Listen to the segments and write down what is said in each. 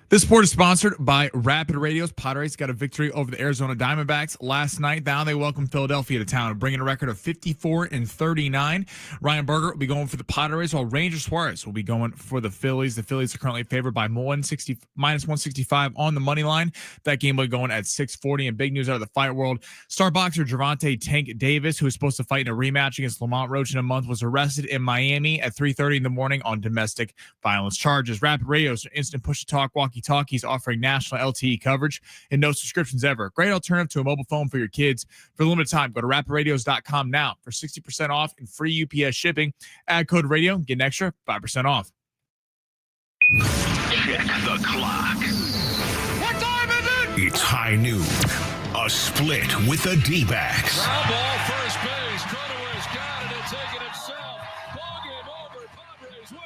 This sport is sponsored by Rapid Radio's. Padres got a victory over the Arizona Diamondbacks last night. Now they welcome Philadelphia to town, bringing a record of 54-39. Ryan Berger will be going for the Padres, while Ranger Suarez will be going for the Phillies. The Phillies are currently favored by minus 165 on the money line. That game will be going at 640. And big news out of the fight world: star boxer Gervonta Tank Davis, who is supposed to fight in a rematch against Lamont Roach in a month, was arrested in Miami at 3:30 in the morning on domestic violence charges. Rapid Radio's instant push-to-talk walkie-talkies offering national LTE coverage and no subscriptions ever. Great alternative to a mobile phone for your kids. For a limited time, go to rapidradios.com now for 60% off and free UPS shipping. Add code radio, get an extra 5% off. Check the clock. What time is it? It's high noon. A split with the D-backs. Ground ball, first base. Cronenworth's got it and taking himself. Ball game over. Padres win.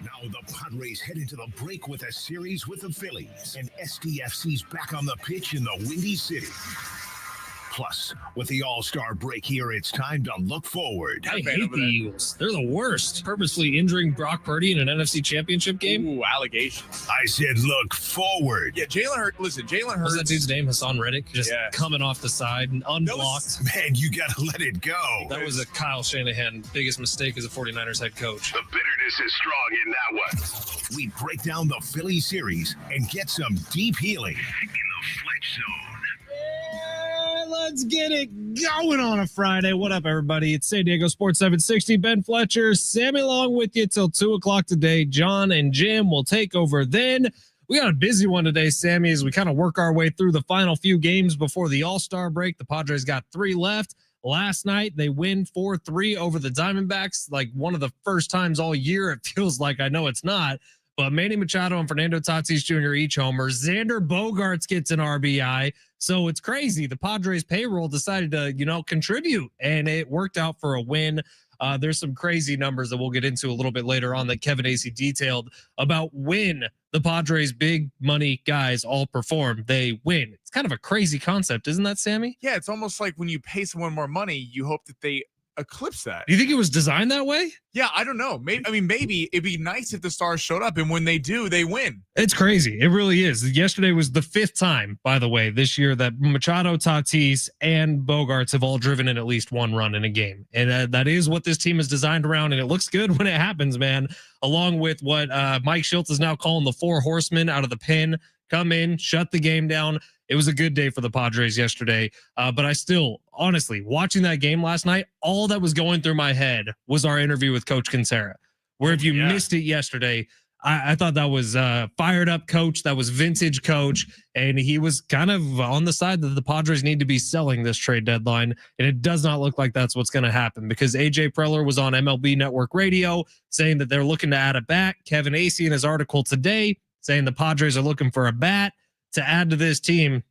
Now the Padres head into the break with a series with the Phillies. And SDFC's back on the pitch in the Windy City. Plus, with the All-Star break here, it's time to look forward. I hate the Eagles. They're the worst. Purposely injuring Brock Purdy in an NFC Championship game. Ooh, allegations. I said look forward. Yeah, Jalen Hurts. Listen, Jalen Hurts. What's that dude's name? Hassan Reddick? Just coming off the side and unblocked. Man, you got to let it go. That was a Kyle Shanahan biggest mistake as a 49ers head coach. The bitterness is strong in that one. We break down the Philly series and get some deep healing in the Fletch zone. Let's get it going on a Friday. What up, everybody? It's San Diego Sports 760. Ben Fletcher, Sammy along with you till 2 o'clock today. John and Jim will take over then. We got a busy one today, Sammy, as we kind of work our way through the final few games before the All-Star break. The Padres got 3 left. Last night, they win 4-3 over the Diamondbacks, like one of the first times all year. It feels like, I know it's not, but Manny Machado and Fernando Tatis Jr. each homer. Xander Bogaerts gets an RBI. So it's crazy. The Padres payroll decided to, contribute, and it worked out for a win. There's some crazy numbers that we'll get into a little bit later on that Kevin Acee detailed about when the Padres' big money guys all perform, they win. It's kind of a crazy concept, isn't that, Sammy? Yeah, it's almost like when you pay someone more money, you hope that they eclipse that. Do you think it was designed that way? Yeah, I don't know. Maybe it'd be nice if the Stars showed up, and when they do, they win. It's crazy. It really is. Yesterday was the 5th time, by the way, this year that Machado, Tatis, and Bogaerts have all driven in at least 1 run in a game. And that is what this team is designed around, and it looks good when it happens, man. Along with what Mike Schultz is now calling the 4 horsemen out of the pen. Come in, shut the game down. It was a good day for the Padres yesterday. But I still, honestly, watching that game last night, all that was going through my head was our interview with Coach Quintera, where if you missed it yesterday, I thought that was fired up coach. That was vintage coach. And he was kind of on the side that the Padres need to be selling this trade deadline. And it does not look like that's what's going to happen, because AJ Preller was on MLB Network Radio saying that they're looking to add a bat. Kevin Acee in his article today saying the Padres are looking for a bat to add to this team.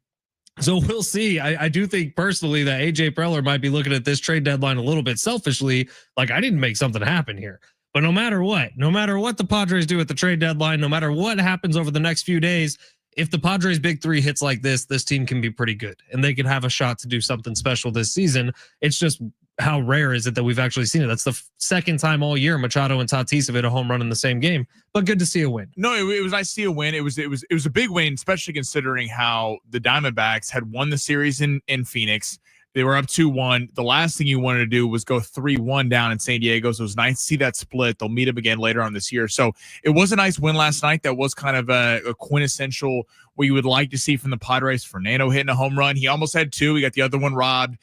So we'll see. I do think personally that AJ Preller might be looking at this trade deadline a little bit selfishly, like I didn't make something happen here. But no matter what the Padres do at the trade deadline, no matter what happens over the next few days, if the Padres' big 3 hits like this team can be pretty good, and they could have a shot to do something special this season. It's just, how rare is it that we've actually seen it? That's the 2nd time all year Machado and Tatis have hit a home run in the same game. But good to see a win. No, it was nice to see a win. It was a big win, especially considering how the Diamondbacks had won the series in Phoenix. They were up 2-1. The last thing you wanted to do was go 3-1 down in San Diego. So it was nice to see that split. They'll meet up again later on this year. So it was a nice win last night. That was kind of a quintessential what you would like to see from the Padres. Fernando hitting a home run. He almost had 2. He got the other one robbed.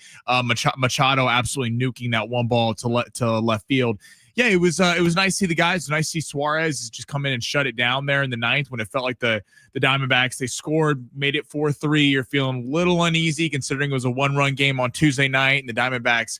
Machado absolutely nuking that one ball to left field. Yeah, it was nice to see the guys. It was nice to see Suarez just come in and shut it down there in the 9th when it felt like the Diamondbacks, they scored, made it 4-3. You're feeling a little uneasy considering it was a 1-run game on Tuesday night and the Diamondbacks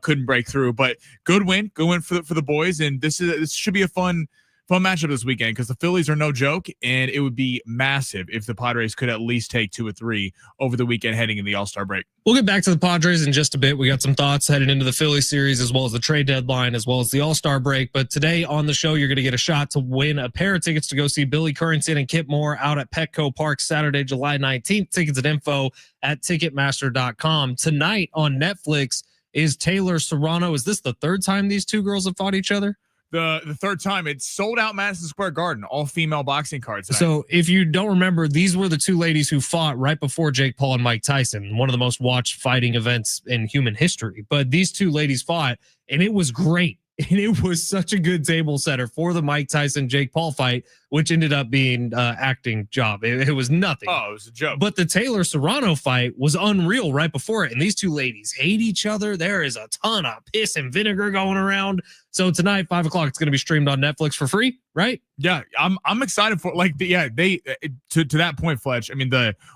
couldn't break through. But good win for the boys, and this should be a fun matchup this weekend, because the Phillies are no joke, and it would be massive if the Padres could at least take 2 or 3 over the weekend heading in the All-Star break. We'll get back to the Padres in just a bit. We got some thoughts heading into the Phillies series, as well as the trade deadline, as well as the All-Star break. But today on the show, you're going to get a shot to win a pair of tickets to go see Billy Currington and Kip Moore out at Petco Park Saturday, July 19th. Tickets and info at Ticketmaster.com. Tonight on Netflix is Taylor Serrano. Is this the 3rd time these 2 girls have fought each other? the third time. It sold out Madison Square Garden, all female boxing cards tonight. So if you don't remember, these were the two ladies who fought right before Jake Paul and Mike Tyson, one of the most watched fighting events in human history. But these two ladies fought, and it was great. And it was such a good table setter for the Mike Tyson Jake Paul fight, which ended up being acting job. It was nothing. Oh, it was a joke. But the Taylor Serrano fight was unreal right before it. And these two ladies hate each other. There is a ton of piss and vinegar going around. So tonight, 5 o'clock, it's going to be streamed on Netflix for free, right? Yeah, I'm excited for to that point, Fletch. I mean,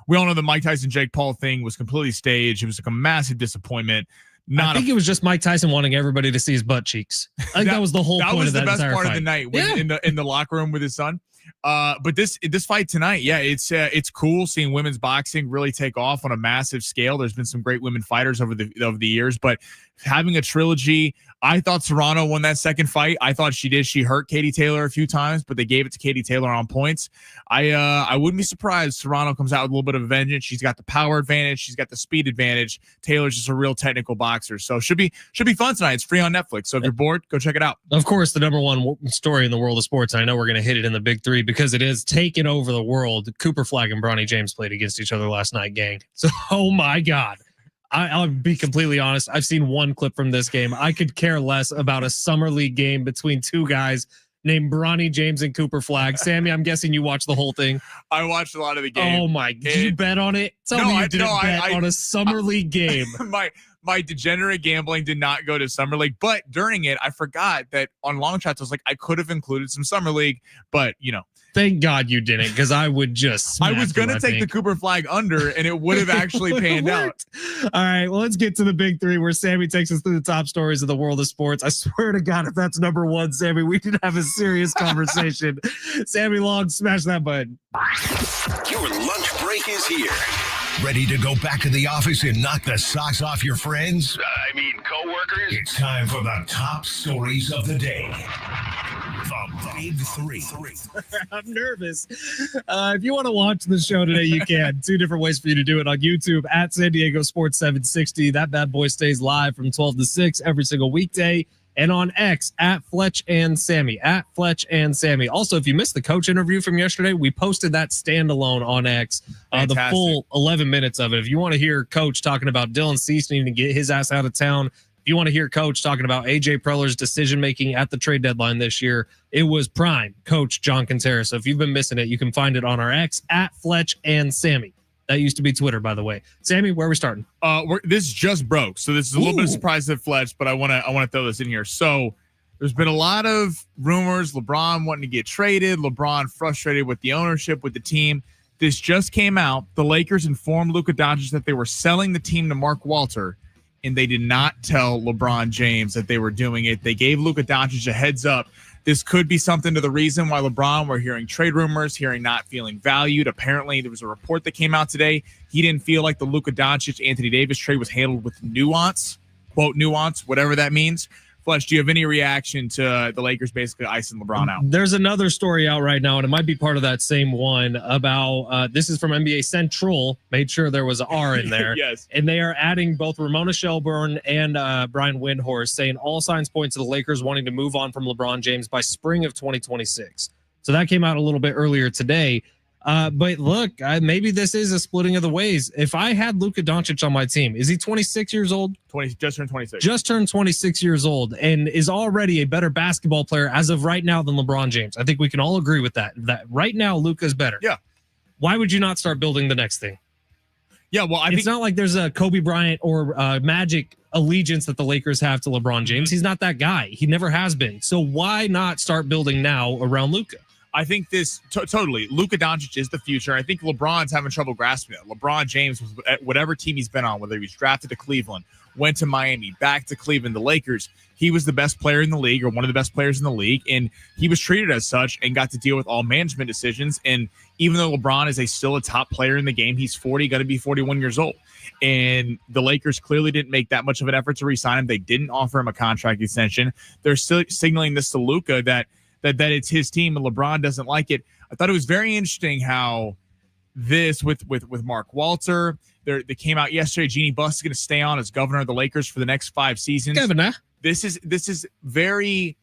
we all know the Mike Tyson Jake Paul thing was completely staged. It was like a massive disappointment. I think it was just Mike Tyson wanting everybody to see his butt cheeks. I think that was the whole point of that entire fight. That was the best part of the night when in the locker room with his son. But this fight tonight, yeah, it's cool seeing women's boxing really take off on a massive scale. There's been some great women fighters over the years, but having a trilogy, I thought Serrano won that second fight. I thought she did. She hurt Katie Taylor a few times, but they gave it to Katie Taylor on points. I wouldn't be surprised Serrano comes out with a little bit of vengeance. She's got the power advantage. She's got the speed advantage. Taylor's just a real technical boxer. So should be fun tonight. It's free on Netflix. So if you're bored, go check it out. Of course, the number one story in the world of sports. I know we're going to hit it in the big three because it is taking over the world. Cooper Flag and Bronny James played against each other last night, gang. So, oh my God. I'll be completely honest. I've seen one clip from this game. I could care less about a summer league game between two guys named Bronny James and Cooper Flag. Sammy, I'm guessing you watched the whole thing. I watched a lot of the game. Oh my! Did you bet on it? Tell me you didn't bet on a summer league game. My degenerate gambling did not go to summer league, but during it, I forgot that on long shots I was like, I could have included some summer league, but you know. Thank God you didn't, because I would just. I was going to take the Cooper Flag under, and it would have actually panned out. All right, well, let's get to the big three where Sammy takes us through the top stories of the world of sports. I swear to God, if that's number one, Sammy, we did have a serious conversation. Sammy Long, smash that button. Your lunch break is here. Ready to go back to the office and knock the socks off your friends? Coworkers? It's time for the top stories of the day. The Big Three. I'm nervous. If you want to watch the show today, you can. Two different ways for you to do it on YouTube at San Diego Sports 760. That bad boy stays live from 12 to 6 every single weekday. And on X at Fletch and Sammy. Also, if you missed the coach interview from yesterday, we posted that standalone on X, the full 11 minutes of it. If you want to hear Coach talking about Dylan Cease needing to get his ass out of town, if you want to hear Coach talking about AJ Preller's decision-making at the trade deadline this year, it was prime Coach John Quintero. So if you've been missing it, you can find it on our X at Fletch and Sammy. That used to be Twitter, by the way. Sammy, where are we starting? This just broke, so this is a little bit of surprise to Fletch, but I want to throw this in here. So there's been a lot of rumors, LeBron wanting to get traded, LeBron frustrated with the ownership, with the team. This just came out. The Lakers informed Luka Doncic that they were selling the team to Mark Walter, and they did not tell LeBron James that they were doing it. They gave Luka Doncic a heads up. This could be something to the reason why LeBron, we're hearing trade rumors, hearing not feeling valued. Apparently, there was a report that came out today. He didn't feel like the Luka Doncic, Anthony Davis trade was handled with nuance, quote, nuance, whatever that means. Fletch, do you have any reaction to the Lakers basically icing LeBron out? There's another story out right now, and it might be part of that same one about this is from NBA Central. Made sure there was an R in there. Yes. And they are adding both Ramona Shelburne and Brian Windhorst, saying all signs point to the Lakers wanting to move on from LeBron James by spring of 2026. So that came out a little bit earlier today. But look, maybe this is a splitting of the ways. If I had Luka Doncic on my team, is he 26 years old? Just turned 26. Just turned 26 years old and is already a better basketball player as of right now than LeBron James. I think we can all agree with that. That right now, Luka's better. Yeah. Why would you not start building the next thing? Yeah, well, it's not like there's a Kobe Bryant or Magic allegiance that the Lakers have to LeBron James. He's not that guy. He never has been. So why not start building now around Luka? I think this totally. Luka Doncic is the future. I think LeBron's having trouble grasping it. LeBron James was at whatever team he's been on, whether he was drafted to Cleveland, went to Miami, back to Cleveland, the Lakers. He was the best player in the league, or one of the best players in the league, and he was treated as such and got to deal with all management decisions. And even though LeBron is still a top player in the game, he's 40, going to be 41 years old. And the Lakers clearly didn't make that much of an effort to re-sign him. They didn't offer him a contract extension. They're still signaling this to Luka that it's his team and LeBron doesn't like it. I thought it was very interesting how this with Mark Walter, they came out yesterday. Jeannie Buss is going to stay on as governor of the Lakers for the next 5 seasons. Governor. This is very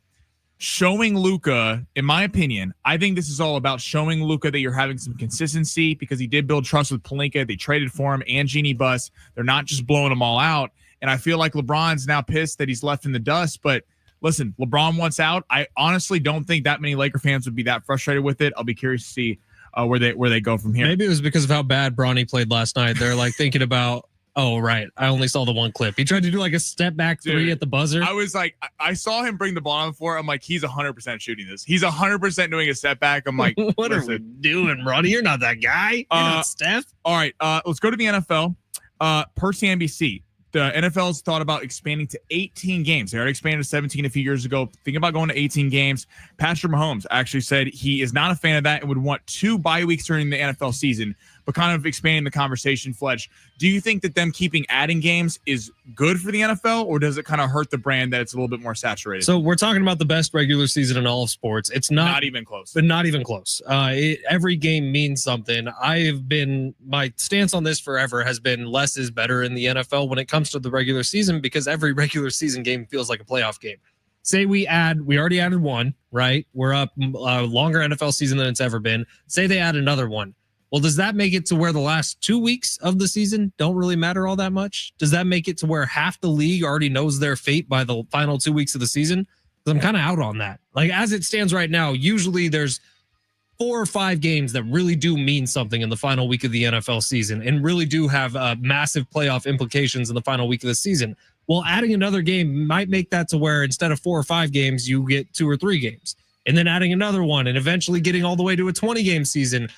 showing Luka, in my opinion, I think this is all about showing Luka that you're having some consistency because he did build trust with Pelinka. They traded for him and Jeannie Buss. They're not just blowing them all out. And I feel like LeBron's now pissed that he's left in the dust. But listen, LeBron wants out. I honestly don't think that many Laker fans would be that frustrated with it. I'll be curious to see where they go from here. Maybe it was because of how bad Bronny played last night. They're like thinking about, oh, right, I only saw the one clip. He tried to do like a step back three at the buzzer. I was like, I saw him bring the ball on the floor. I'm like, he's 100% shooting this. He's 100% doing a step back. I'm like, what are we doing, Bronny? You're not that guy. You're not Steph. All right, let's go to the NFL. Per CNBC, the NFL's thought about expanding to 18 games. They already expanded to 17 a few years ago. Thinking about going to 18 games. Patrick Mahomes actually said he is not a fan of that and would want 2 bye weeks during the NFL season. But kind of expanding the conversation, Fletch, do you think that them adding games is good for the NFL, or does it kind of hurt the brand that it's a little bit more saturated? So we're talking about the best regular season in all of sports. It's not even close. But not even close. Every game means something. My stance on this forever has been less is better in the NFL when it comes to the regular season, because every regular season game feels like a playoff game. Say we already added one, right? We're up a longer NFL season than it's ever been. Say they add another one. Well, does that make it to where the last 2 weeks of the season don't really matter all that much? Does that make it to where half the league already knows their fate by the final 2 weeks of the season? Because I'm kind of out on that. Like, as it stands right now, usually there's 4 or 5 games that really do mean something in the final week of the NFL season and really do have massive playoff implications in the final week of the season. Well, adding another game might make that to where instead of 4 or 5 games, you get 2 or 3 games. And then adding another one and eventually getting all the way to a 20-game season.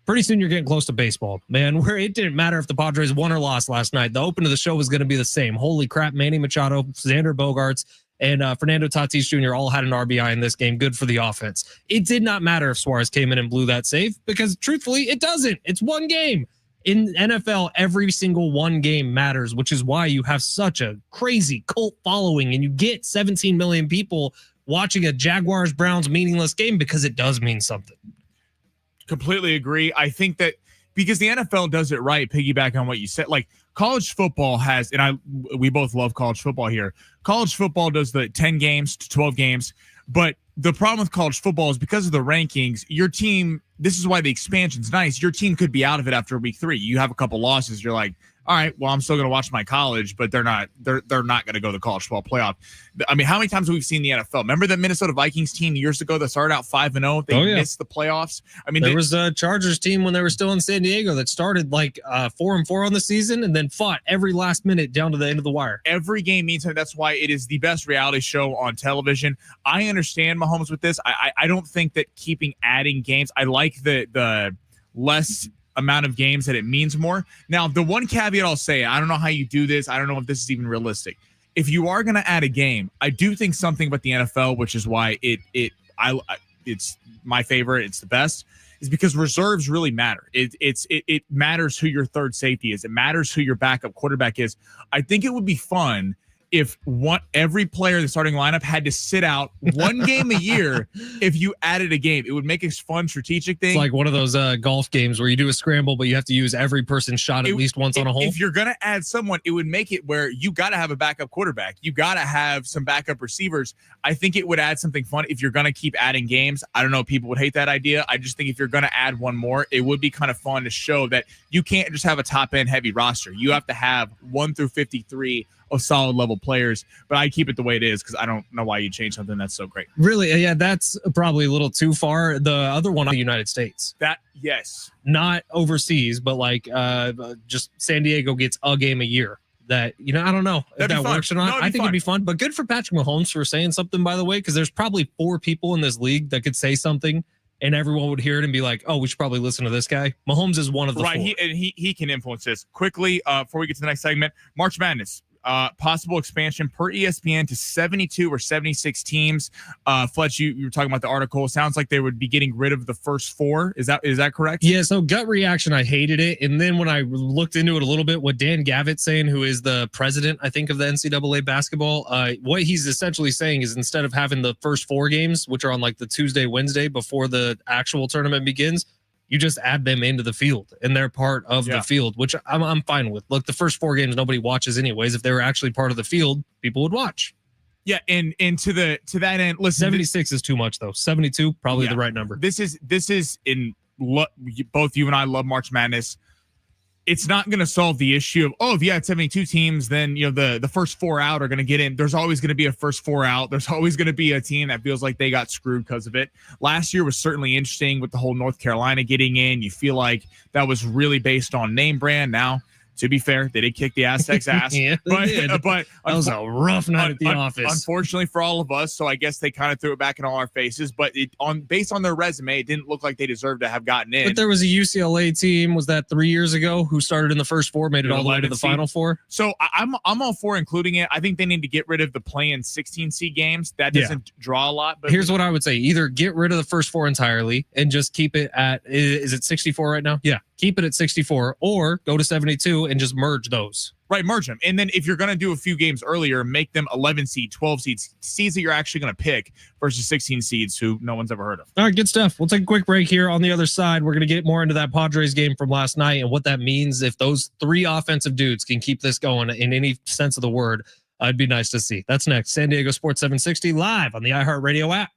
Pretty soon you're getting close to baseball, man, where it didn't matter if the Padres won or lost last night. The open of the show was going to be the same. Holy crap, Manny Machado, Xander Bogaerts, and Fernando Tatis Jr. all had an RBI in this game. Good for the offense. It did not matter if Suarez came in and blew that save because, truthfully, it doesn't. It's one game. In NFL, every single one game matters, which is why you have such a crazy cult following and you get 17 million people watching a Jaguars-Browns meaningless game because it does mean something. Completely agree. I think that because the NFL does it right, piggyback on what you said, like college football has, and we both love college football here. College football does the 10 games to 12 games, but the problem with college football is because of the rankings, your team, this is why the expansion's nice. Your team could be out of it after week 3. You have a couple losses. You're like, all right, well, I'm still going to watch my college, but they're not going to go to the college football playoff. I mean, how many times have we seen the NFL? Remember the Minnesota Vikings team years ago that started out 5-0? They missed the playoffs. I mean, there was a Chargers team when they were still in San Diego that started like 4-4 on the season and then fought every last minute down to the end of the wire. Every game means something. That's why it is the best reality show on television. I understand Mahomes with this. I don't think that adding games. I like the less amount of games that it means more. Now, the one caveat I'll say, I don't know how you do this. I don't know if this is even realistic. If you are going to add a game, I do think something about the NFL, which is why it's my favorite, it's the best, is because reserves really matter. It matters who your third safety is. It matters who your backup quarterback is. I think it would be fun if every player in the starting lineup had to sit out one game a year. If you added a game, it would make a fun strategic thing. It's like one of those golf games where you do a scramble, but you have to use every person's shot at least once on a hole. If you're going to add someone, it would make it where you got to have a backup quarterback. You got to have some backup receivers. I think it would add something fun if you're going to keep adding games. I don't know if people would hate that idea. I just think if you're going to add one more, it would be kind of fun to show that you can't just have a top end heavy roster. You have to have 1 through 53 of solid level players, but I keep it the way it is because I don't know why you change something that's so great. Really? Yeah, that's probably a little too far. The other one, the United States. Yes. Not overseas, but like just San Diego gets a game a year. That, I don't know if that works or not. I think it'd be fun, but good for Patrick Mahomes for saying something, by the way, because there's probably 4 people in this league that could say something and everyone would hear it and be like, oh, we should probably listen to this guy. Mahomes is one of the 4. He can influence this. Quickly, before we get to the next segment, March Madness. Possible expansion per ESPN to 72 or 76 teams. Fletch, you were talking about the article. Sounds like they would be getting rid of the first 4. Is that correct? Yeah. So gut reaction, I hated it. And then when I looked into it a little bit, what Dan Gavitt's saying, who is the president, I think, of the NCAA basketball, what he's essentially saying is instead of having the first 4 games, which are on like the Tuesday, Wednesday before the actual tournament begins, you just add them into the field and they're part of the field, which I'm fine with. Look, the first 4 games nobody watches anyways. If they were actually part of the field, people would watch. Yeah, and to that end, listen, 76 is too much though. 72 probably the right number. This is both you and I love March Madness. It's not going to solve the issue of, if you had 72 teams, then the first 4 out are going to get in. There's always going to be a first 4 out. There's always going to be a team that feels like they got screwed because of it. Last year was certainly interesting with the whole North Carolina getting in. You feel like that was really based on name brand. Now, to be fair, they did kick the Aztecs' ass. Yeah, but that was a rough night at the office. Unfortunately for all of us, so I guess they kind of threw it back in all our faces. But based on their resume, it didn't look like they deserved to have gotten in. But there was a UCLA team, was that 3 years ago, who started in the first 4, made it all the way to the Final Four? So I'm all for including it. I think they need to get rid of the play-in 16 seed games. That doesn't draw a lot. But here's what I would say: either get rid of the first 4 entirely and just keep it at, is it 64 right now? Yeah, keep it at 64, or go to 72 and just merge those. Right, merge them. And then if you're going to do a few games earlier, make them 11 seed, 12 seeds that you're actually going to pick versus 16 seeds who no one's ever heard of. All right, good stuff. We'll take a quick break here. On the other side, we're going to get more into that Padres game from last night and what that means if those 3 offensive dudes can keep this going in any sense of the word. It'd be nice to see. That's next. San Diego Sports 760 live on the iHeartRadio app.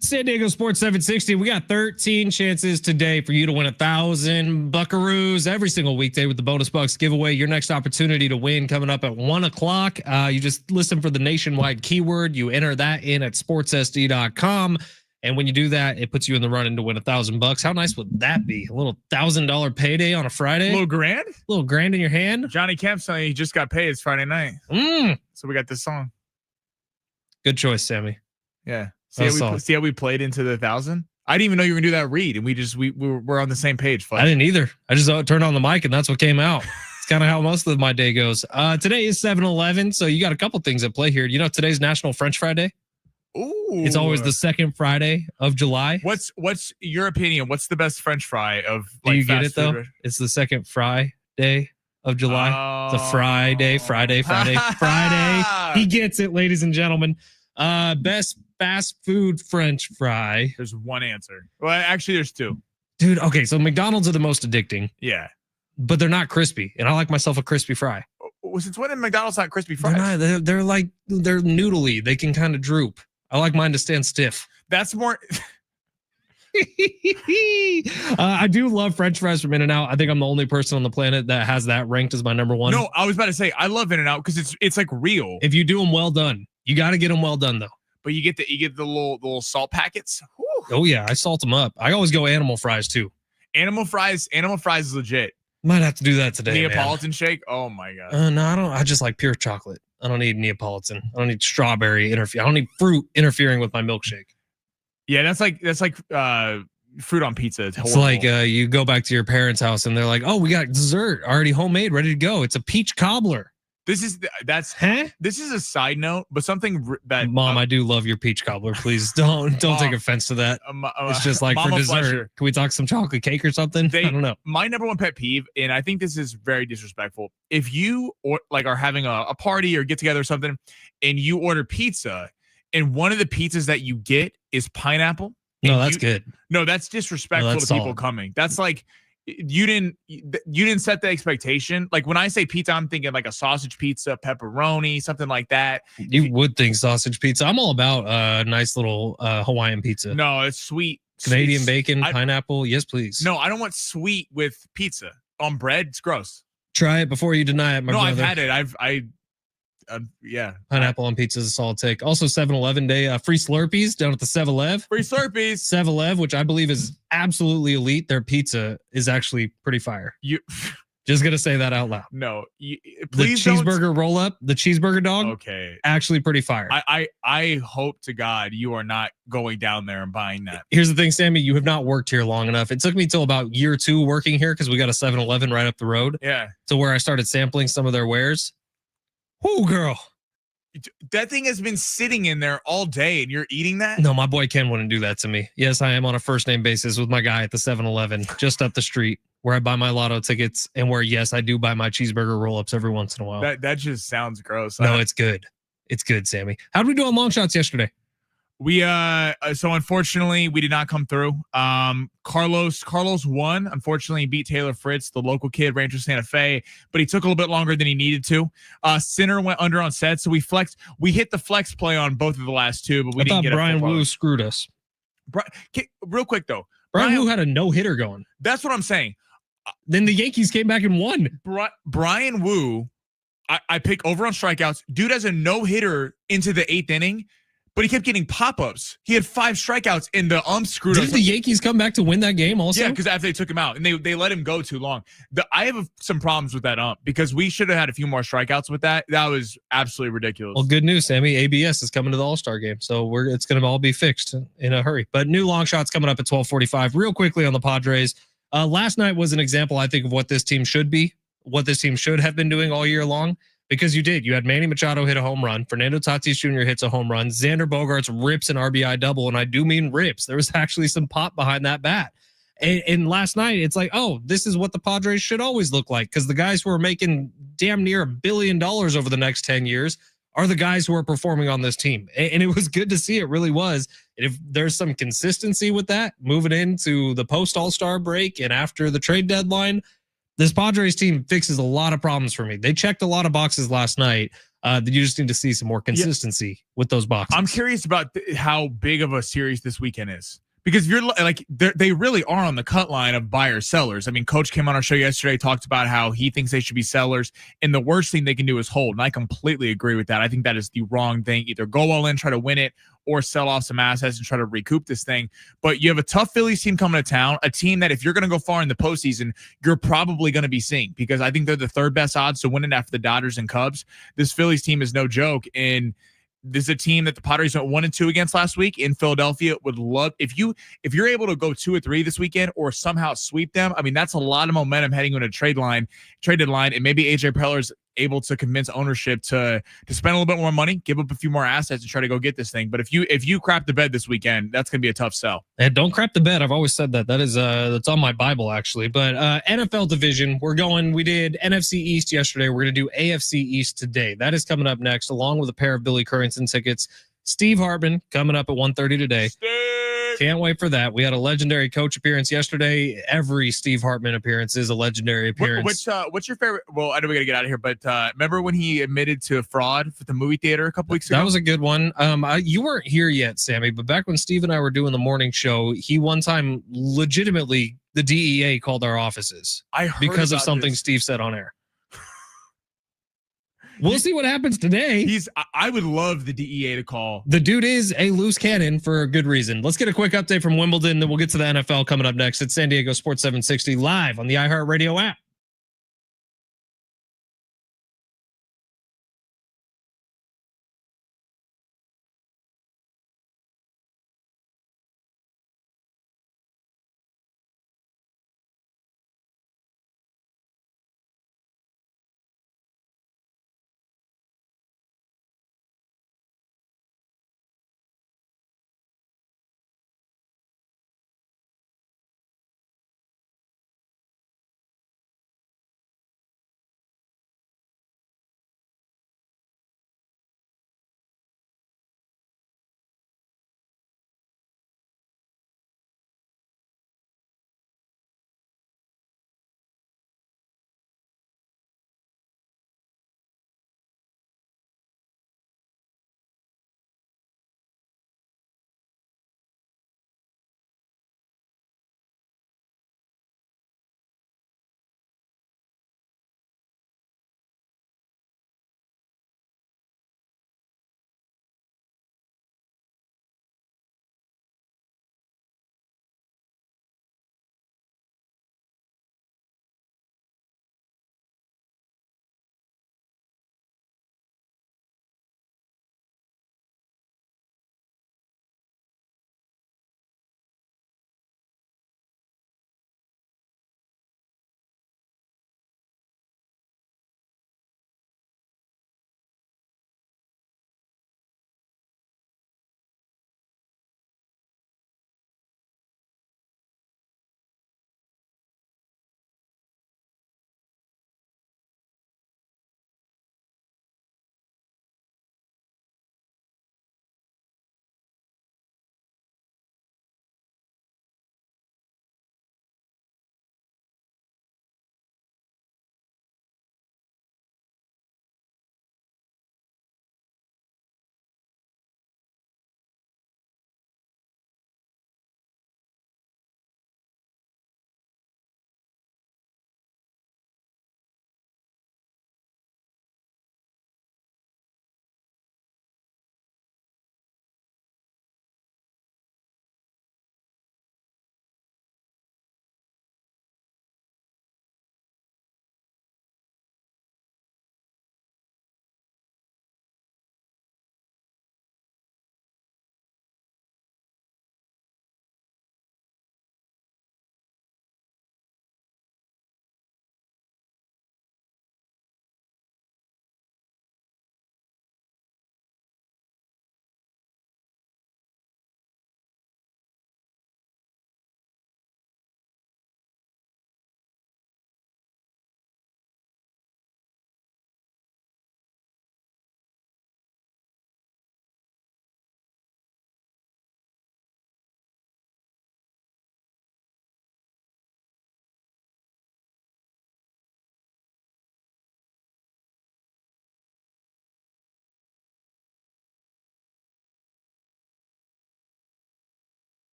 San Diego Sports 760. We got 13 chances today for you to win 1,000 buckaroos every single weekday with the bonus bucks giveaway. Your next opportunity to win coming up at 1 o'clock. You just listen for the nationwide keyword. You enter that in at sportssd.com. And when you do that, it puts you in the running to win $1,000. How nice would that be? A little $1,000 payday on a Friday. A little grand? A little grand in your hand. Johnny Kemp's saying he just got paid. It's Friday night. So we got this song. Good choice, Sammy. Yeah. See how we played into the 1,000? I didn't even know you were gonna do that read, and we're on the same page. Fletch. I didn't either. I just turned on the mic, and that's what came out. It's kind of how most of my day goes. Today is 7-11, so you got a couple things at play here. You know, today's National French Fry Day. Ooh. It's always the second Friday of July. What's your opinion? What's the best French fry of? Do you get it though? It's the second Friday of July. The Friday. He gets it, ladies and gentlemen. Best fast food French fry. There's one answer. Well, actually, there's two. Dude, okay, so McDonald's are the most addicting. Yeah. But they're not crispy, and I like myself a crispy fry. Well, since when did McDonald's not crispy fries? They're like, they're noodly. They can kind of droop. I like mine to stand stiff. That's more... I do love French fries from In-N-Out. I think I'm the only person on the planet that has that ranked as my number one. No, I was about to say, I love In-N-Out because it's like real. If you do them well done. You got to get them well done, though. But you get the little salt packets. Whew. Oh yeah, I salt them up. I always go animal fries too. Animal fries is legit. Might have to do that today. Neapolitan shake. Oh my god. No, I don't. I just like pure chocolate. I don't need Neapolitan. I don't need strawberry interfere. I don't need fruit interfering with my milkshake. Yeah, that's like fruit on pizza. It's like you go back to your parents' house and they're like, "Oh, we got dessert already homemade, ready to go. It's a peach cobbler." This is a side note, but something that Mom, I do love your peach cobbler. Please don't take offense to that. It's just like for dessert. Fletcher. Can we talk some chocolate cake or something? I don't know. My number one pet peeve, and I think this is very disrespectful. If you are having a party or get together or something, and you order pizza, and one of the pizzas that you get is pineapple. No, that's good. No, that's disrespectful to people coming. That's like. You didn't set the expectation. Like when I say pizza, I'm thinking like a sausage pizza, pepperoni, something like that. You would think sausage pizza. I'm all about a nice little Hawaiian pizza. No, it's sweet. Canadian bacon, pineapple. Yes, please. No, I don't want sweet with pizza on bread. It's gross. Try it before you deny it, my brother. No, I've had it. Yeah. Pineapple on pizza is a solid take. Also 7-Eleven day, free Slurpees down at the 7-Eleven. Free Slurpees. 7-Eleven, which I believe is absolutely elite. Their pizza is actually pretty fire. Just going to say that out loud. No. Please the cheeseburger roll up, the cheeseburger dog. Okay. Actually pretty fire. I hope to God you are not going down there and buying that. Here's the thing, Sammy. You have not worked here long enough. It took me till about year 2 working here because we got a 7-Eleven right up the road. Yeah. To where I started sampling some of their wares. Oh, girl. That thing has been sitting in there all day and you're eating that? No, my boy Ken wouldn't do that to me. Yes, I am on a first name basis with my guy at the 7-Eleven just up the street where I buy my lotto tickets and where, yes, I do buy my cheeseburger roll-ups every once in a while. That just sounds gross. No, it's good. It's good, Sammy. How did we do on long shots yesterday? We so unfortunately we did not come through. Carlos won. Unfortunately, he beat Taylor Fritz, the local kid, Rancho Santa Fe, but he took a little bit longer than he needed to. Sinner went under on set, so we hit the flex play on both of the last two, but we didn't get Brian Wu screwed us. Real quick though, Brian Wu had a no-hitter going. That's what I'm saying. Then the Yankees came back and won. Brian Wu, I pick over on strikeouts. Dude has a no-hitter into the 8th inning. But he kept getting pop-ups. He had 5 strikeouts, and the screwed us. Did the Yankees come back to win that game also? Yeah, because after they took him out, and they let him go too long. I have some problems with that because we should have had a few more strikeouts with that. That was absolutely ridiculous. Well, good news, Sammy. ABS is coming to the All-Star game, so it's going to all be fixed in a hurry. But new long shots coming up at 12:45. Real quickly on the Padres. Last night was an example, I think, of what this team should be, what this team should have been doing all year long. Because you did. You had Manny Machado hit a home run. Fernando Tatis Jr. hits a home run. Xander Bogaerts rips an RBI double. And I do mean rips. There was actually some pop behind that bat. And last night, it's like, oh, this is what the Padres should always look like. Because the guys who are making damn near $1 billion over the next 10 years are the guys who are performing on this team. And it was good to see. It really was. And if there's some consistency with that, moving into the post-All-Star break and after the trade deadline, this Padres team fixes a lot of problems for me. They checked a lot of boxes last night. You just need to see some more consistency with those boxes. I'm curious about how big of a series this weekend is. Because if you're like, they really are on the cut line of buyers, sellers. I mean, Coach came on our show yesterday, talked about how he thinks they should be sellers, and the worst thing they can do is hold. And I completely agree with that. I think that is the wrong thing. Either go all in, try to win it, or sell off some assets and try to recoup this thing. But you have a tough Phillies team coming to town, a team that if you're going to go far in the postseason, you're probably going to be seeing, because I think they're the third best odds to win it after the Dodgers and Cubs. This Phillies team is no joke, and this is a team that the Padres went 1-2 against last week in Philadelphia. Would love if you're able to go 2 or 3 this weekend or somehow sweep them. I mean, that's a lot of momentum heading into trade deadline, and maybe AJ Preller's able to convince ownership to spend a little bit more money, give up a few more assets, and try to go get this thing. But if you crap the bed this weekend, that's going to be a tough sell. And don't crap the bed. I've always said that. That is that's on my Bible, actually. But NFL division, we did NFC East yesterday. We're going to do AFC East today. That is coming up next, along with a pair of Billy Currington tickets. Steve Hartman coming up at 1:30 today. Can't wait for that. We had a legendary coach appearance yesterday. Every Steve Hartman appearance is a legendary appearance. What's your favorite? Well, I know we got to get out of here, but remember when he admitted to fraud at the movie theater a couple weeks ago? That was a good one. You weren't here yet, Sammy, but back when Steve and I were doing the morning show, he one time legitimately, the DEA called our offices because of something Steve said on air. We'll see what happens today. I would love the DEA to call. The dude is a loose cannon for a good reason. Let's get a quick update from Wimbledon, then we'll get to the NFL coming up next. It's San Diego Sports 760 live on the iHeartRadio app.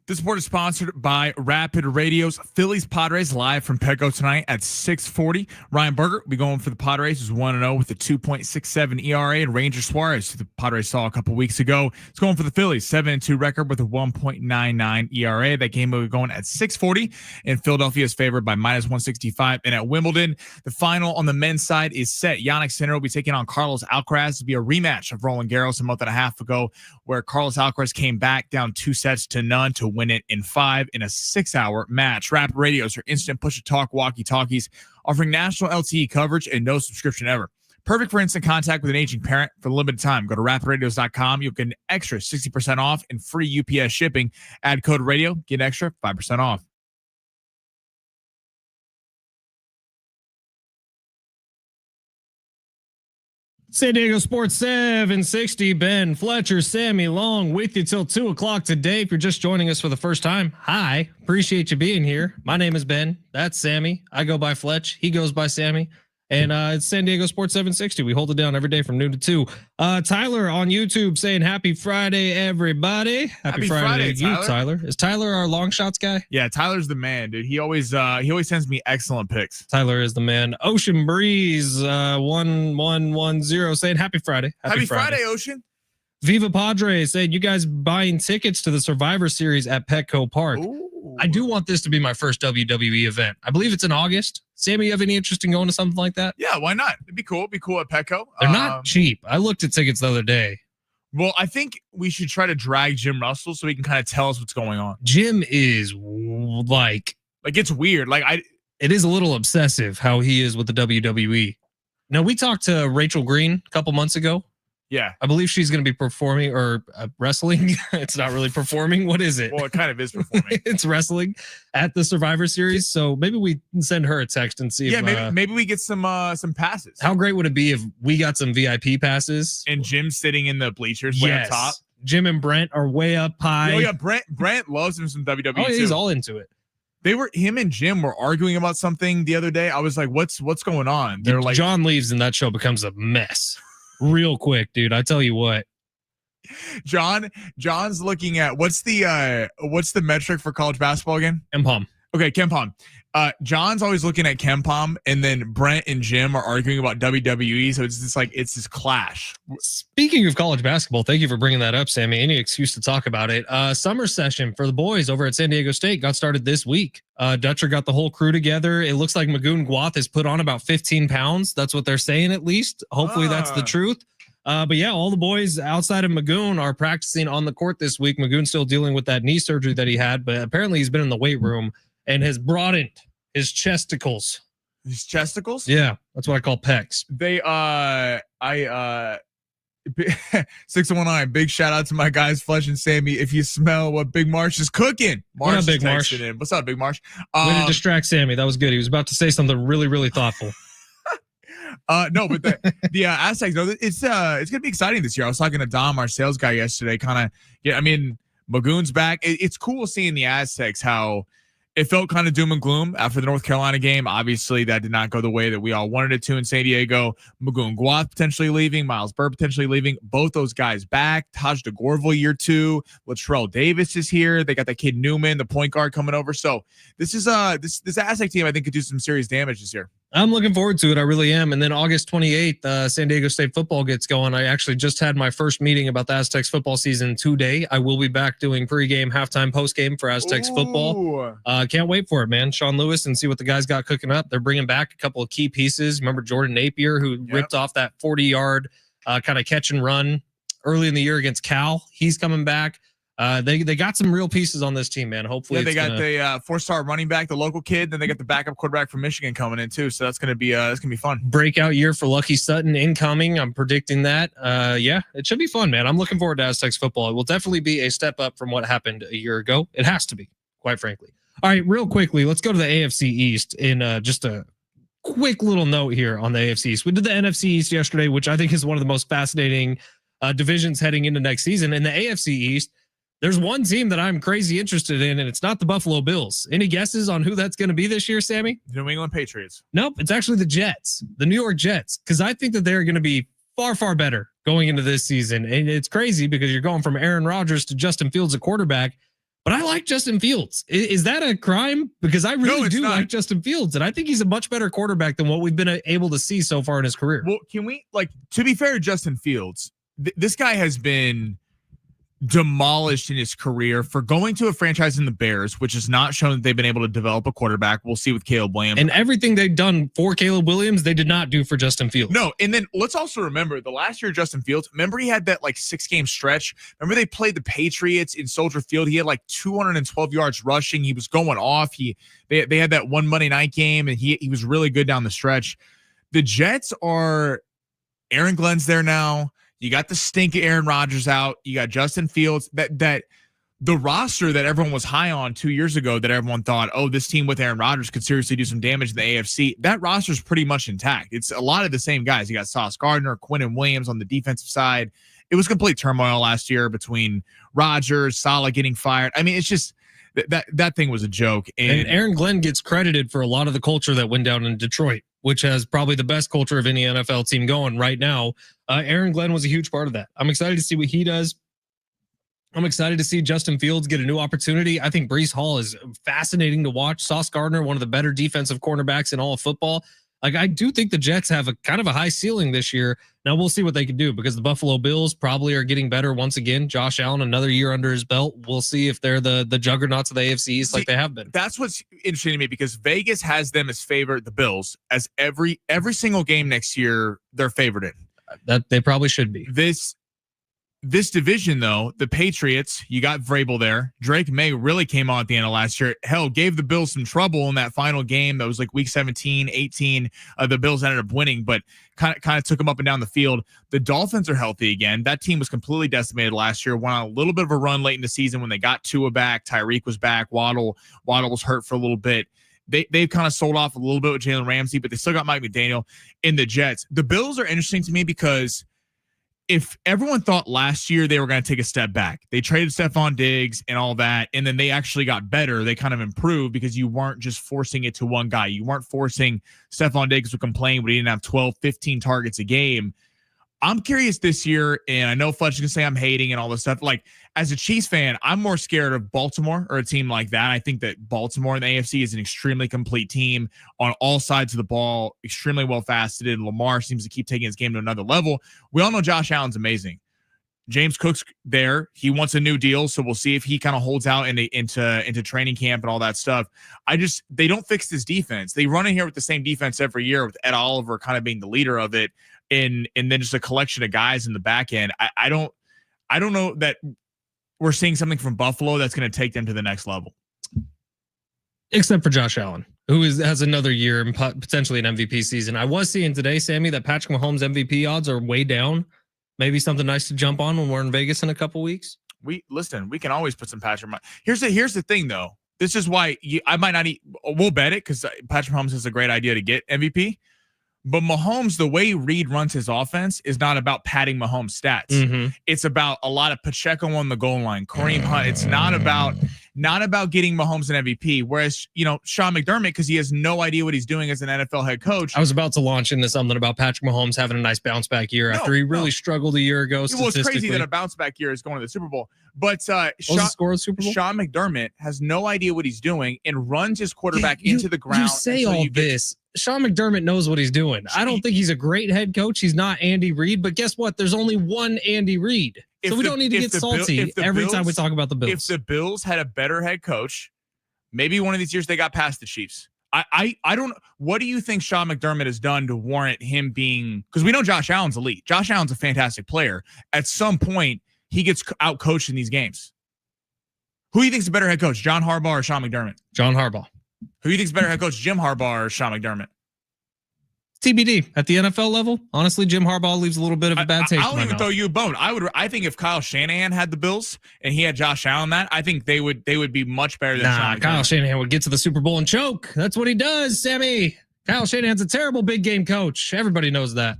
This report is sponsored by Rapid Radio's Phillies Padres live from Petco tonight at 6:40. Ryan Berger will be going for the Padres, who's 1-0 with a 2.67 ERA, and Ranger Suarez, who the Padres saw a couple weeks ago, is going for the Phillies, 7-2 record with a 1.99 ERA. That game will be going at 6:40, and Philadelphia is favored by -165. And at Wimbledon, the final on the men's side is set. Jannik Sinner will be taking on Carlos Alcaraz to be a rematch of Roland Garros a month and a half ago, where Carlos Alcaraz came back down 2-0 to win it in 5 in a 6-hour match. Rapid Radio is your instant push-to-talk walkie-talkies, offering national LTE coverage and no subscription ever. Perfect for instant contact with an aging parent for a limited time. Go to rapidradios.com. You'll get an extra 60% off and free UPS shipping. Add code radio, get an extra 5% off. San Diego Sports 760, Ben Fletcher, Sammy Long with you till 2 o'clock today. If you're just joining us for the first time, hi, appreciate you being here. My name is Ben. That's Sammy. I go by Fletch. He goes by Sammy. And it's San Diego Sports 760. We hold it down every day from noon to 2. Tyler on YouTube saying happy Friday, everybody. Happy Friday to you, Tyler. Is Tyler our long shots guy? Yeah, Tyler's the man, dude. He always sends me excellent picks. Tyler is the man. Ocean Breeze 1110 saying happy Friday. Happy Friday, Ocean. Viva Padres saying you guys buying tickets to the Survivor Series at Petco Park. Ooh. I do want this to be my first WWE event. I believe it's in August. Sammy, you have any interest in going to something like that? Yeah, why not? It'd be cool. It'd be cool at Petco. They're not cheap. I looked at tickets the other day. Well, I think we should try to drag Jim Russell so he can kind of tell us what's going on. Jim is like it's weird. It is a little obsessive how he is with the WWE. Now, we talked to Rachel Green a couple months ago. Yeah. I believe she's going to be performing or wrestling. It's not really performing. What is it? Well, it kind of is performing. It's wrestling at the Survivor Series. So maybe we can send her a text and see. Yeah, maybe we get some passes. How great would it be if we got some VIP passes and Jim's sitting in the bleachers way up top? Jim and Brent are way up high. Oh yeah, Brent loves him some WWE. Oh, he's all into it. Him and Jim were arguing about something the other day. I was like, what's going on? They're like, John leaves and that show becomes a mess. Real quick, dude. I tell you what. John's looking at what's the metric for college basketball again? KenPom. Okay, KenPom. John's always looking at KenPom, and then Brent and Jim are arguing about WWE. So it's just like it's this clash. Speaking of college basketball, thank you for bringing that up, Sammy. Any excuse to talk about it. Summer session for the boys over at San Diego State got started this week. Dutcher got the whole crew together. It looks like Magoon Guath has put on about 15 pounds. That's what they're saying, at least. Hopefully that's the truth. But yeah, all the boys outside of Magoon are practicing on the court this week. Magoon's still dealing with that knee surgery that he had, but apparently he's been in the weight room and has broadened his chesticles. His chesticles? Yeah, that's what I call pecs. They 619. Big shout out to my guys Fletch and Sammy. If you smell what Big Marsh is cooking, Marsh Big Marsh. In. What's up, Big Marsh? Way to distract Sammy. That was good. He was about to say something really, really thoughtful. No, but the Aztecs, it's gonna be exciting this year. I was talking to Dom, our sales guy, yesterday. Magoon's back. It's cool seeing the Aztecs, how it felt kind of doom and gloom after the North Carolina game. Obviously, that did not go the way that we all wanted it to in San Diego. Magoon Guath potentially leaving, Miles Burr potentially leaving. Both those guys back. Taj DeGorville year 2. Latrell Davis is here. They got that kid Newman, the point guard, coming over. So this is this Aztec team I think could do some serious damage this year. I'm looking forward to it. I really am. And then August 28th, San Diego State football gets going. I actually just had my first meeting about the Aztecs football season today. I will be back doing pregame, halftime, postgame for Aztecs football. Can't wait for it, man. Sean Lewis and see what the guys got cooking up. They're bringing back a couple of key pieces. Remember Jordan Napier, who ripped off that 40-yard kind of catch and run early in the year against Cal. He's coming back. They got some real pieces on this team, man. Hopefully, they got the 4-star running back, the local kid. Then they got the backup quarterback from Michigan coming in too. So that's gonna be fun. Breakout year for Lucky Sutton incoming. I'm predicting that. Yeah, it should be fun, man. I'm looking forward to Aztecs football. It will definitely be a step up from what happened a year ago. It has to be, quite frankly. All right, real quickly, let's go to the AFC East in just a quick little note here on the AFC East. We did the NFC East yesterday, which I think is one of the most fascinating divisions heading into next season. In the AFC East, there's one team that I'm crazy interested in, and it's not the Buffalo Bills. Any guesses on who that's going to be this year, Sammy? New England Patriots. Nope, it's actually the Jets, the New York Jets, because I think that they're going to be far, far better going into this season. And it's crazy because you're going from Aaron Rodgers to Justin Fields, a quarterback. But I like Justin Fields. Is that a crime? Because I really do like Justin Fields, and I think he's a much better quarterback than what we've been able to see so far in his career. Well, can we, like, to be fair to Justin Fields, this guy has been demolished in his career for going to a franchise in the Bears, which has not shown that they've been able to develop a quarterback. We'll see with Caleb Williams. And everything they've done for Caleb Williams, they did not do for Justin Fields. No, and then let's also remember the last year Justin Fields, remember he had that like 6-game stretch. Remember they played the Patriots in Soldier Field. He had like 212 yards rushing. He was going off. They had that one Monday night game, and he was really good down the stretch. The Jets are, Aaron Glenn's there now. You got the stink of Aaron Rodgers out. You got Justin Fields. That the roster that everyone was high on 2 years ago, that everyone thought, oh, this team with Aaron Rodgers could seriously do some damage in the AFC. That roster is pretty much intact. It's a lot of the same guys. You got Sauce Gardner, Quinnen Williams on the defensive side. It was complete turmoil last year between Rodgers, Saleh getting fired. I mean, it's just that thing was a joke. And Aaron Glenn gets credited for a lot of the culture that went down in Detroit, which has probably the best culture of any NFL team going right now. Aaron Glenn was a huge part of that. I'm excited to see what he does. I'm excited to see Justin Fields get a new opportunity. I think Breece Hall is fascinating to watch. Sauce Gardner, one of the better defensive cornerbacks in all of football. Like, I do think the Jets have a kind of a high ceiling this year. Now we'll see what they can do, because the Buffalo Bills probably are getting better once again. Josh Allen, another year under his belt. We'll see if they're the juggernauts of the AFC East like they have been. That's what's interesting to me, because Vegas has them as favorite, the Bills, as every single game next year they're favored in. That they probably should be. This division, though, the Patriots, you got Vrabel there. Drake May really came on at the end of last year. Hell, gave the Bills some trouble in that final game. That was like week 17, 18. The Bills ended up winning, but kind of took them up and down the field. The Dolphins are healthy again. That team was completely decimated last year. Went on a little bit of a run late in the season when they got Tua back. Tyreek was back. Waddle was hurt for a little bit. They've kind of sold off a little bit with Jalen Ramsey, but they still got Mike McDaniel in the Jets. The Bills are interesting to me because if everyone thought last year they were going to take a step back, they traded Stephon Diggs and all that, and then they actually got better. They kind of improved because you weren't just forcing it to one guy. You weren't forcing Stephon Diggs to complain when he didn't have 12, 15 targets a game. I'm curious this year, and I know Fletch is going to say I'm hating and all this stuff. Like, as a Chiefs fan, I'm more scared of Baltimore or a team like that. I think that Baltimore in the AFC is an extremely complete team on all sides of the ball, extremely well-faceted. Lamar seems to keep taking his game to another level. We all know Josh Allen's amazing. James Cook's there. He wants a new deal, so we'll see if he kind of holds out into training camp and all that stuff. They don't fix this defense. They run in here with the same defense every year, with Ed Oliver kind of being the leader of it. And then just a collection of guys in the back end. I don't know that we're seeing something from Buffalo that's going to take them to the next level. Except for Josh Allen, who has another year and potentially an MVP season. I was seeing today, Sammy, that Patrick Mahomes MVP odds are way down. Maybe something nice to jump on when we're in Vegas in a couple weeks. We can always put some Patrick. Here's the thing, though. This is why I might not we'll bet it, because Patrick Mahomes is a great idea to get MVP. But Mahomes, the way Reed runs his offense is not about padding Mahomes' stats. Mm-hmm. It's about a lot of Pacheco on the goal line, Kareem Hunt. It's not about getting Mahomes an MVP. Whereas, Sean McDermott, because he has no idea what he's doing as an NFL head coach. I was about to launch into something about Patrick Mahomes having a nice bounce back year after he really struggled a year ago. Well, it's crazy that a bounce back year is going to the Super Bowl. But Sean McDermott has no idea what he's doing and runs his quarterback into the ground. You say all this. Sean McDermott knows what he's doing. I don't think he's a great head coach. He's not Andy Reid, but guess what? There's only one Andy Reid. So we don't need to get salty every time we talk about the Bills. If the Bills had a better head coach, maybe one of these years they got past the Chiefs. I don't. What do you think Sean McDermott has done to warrant him being? Because we know Josh Allen's elite. Josh Allen's a fantastic player. At some point, he gets out coached in these games. Who do you think is a better head coach, John Harbaugh or Sean McDermott? John Harbaugh. Who do you think is better head coach, Jim Harbaugh or Sean McDermott? TBD. At the NFL level, honestly, Jim Harbaugh leaves a little bit of a bad taste. I'll even throw you a bone. I think if Kyle Shanahan had the Bills and he had Josh Allen, I think they would be much better than Sean McDermott. Kyle Shanahan would get to the Super Bowl and choke. That's what he does, Sammy. Kyle Shanahan's a terrible big game coach. Everybody knows that.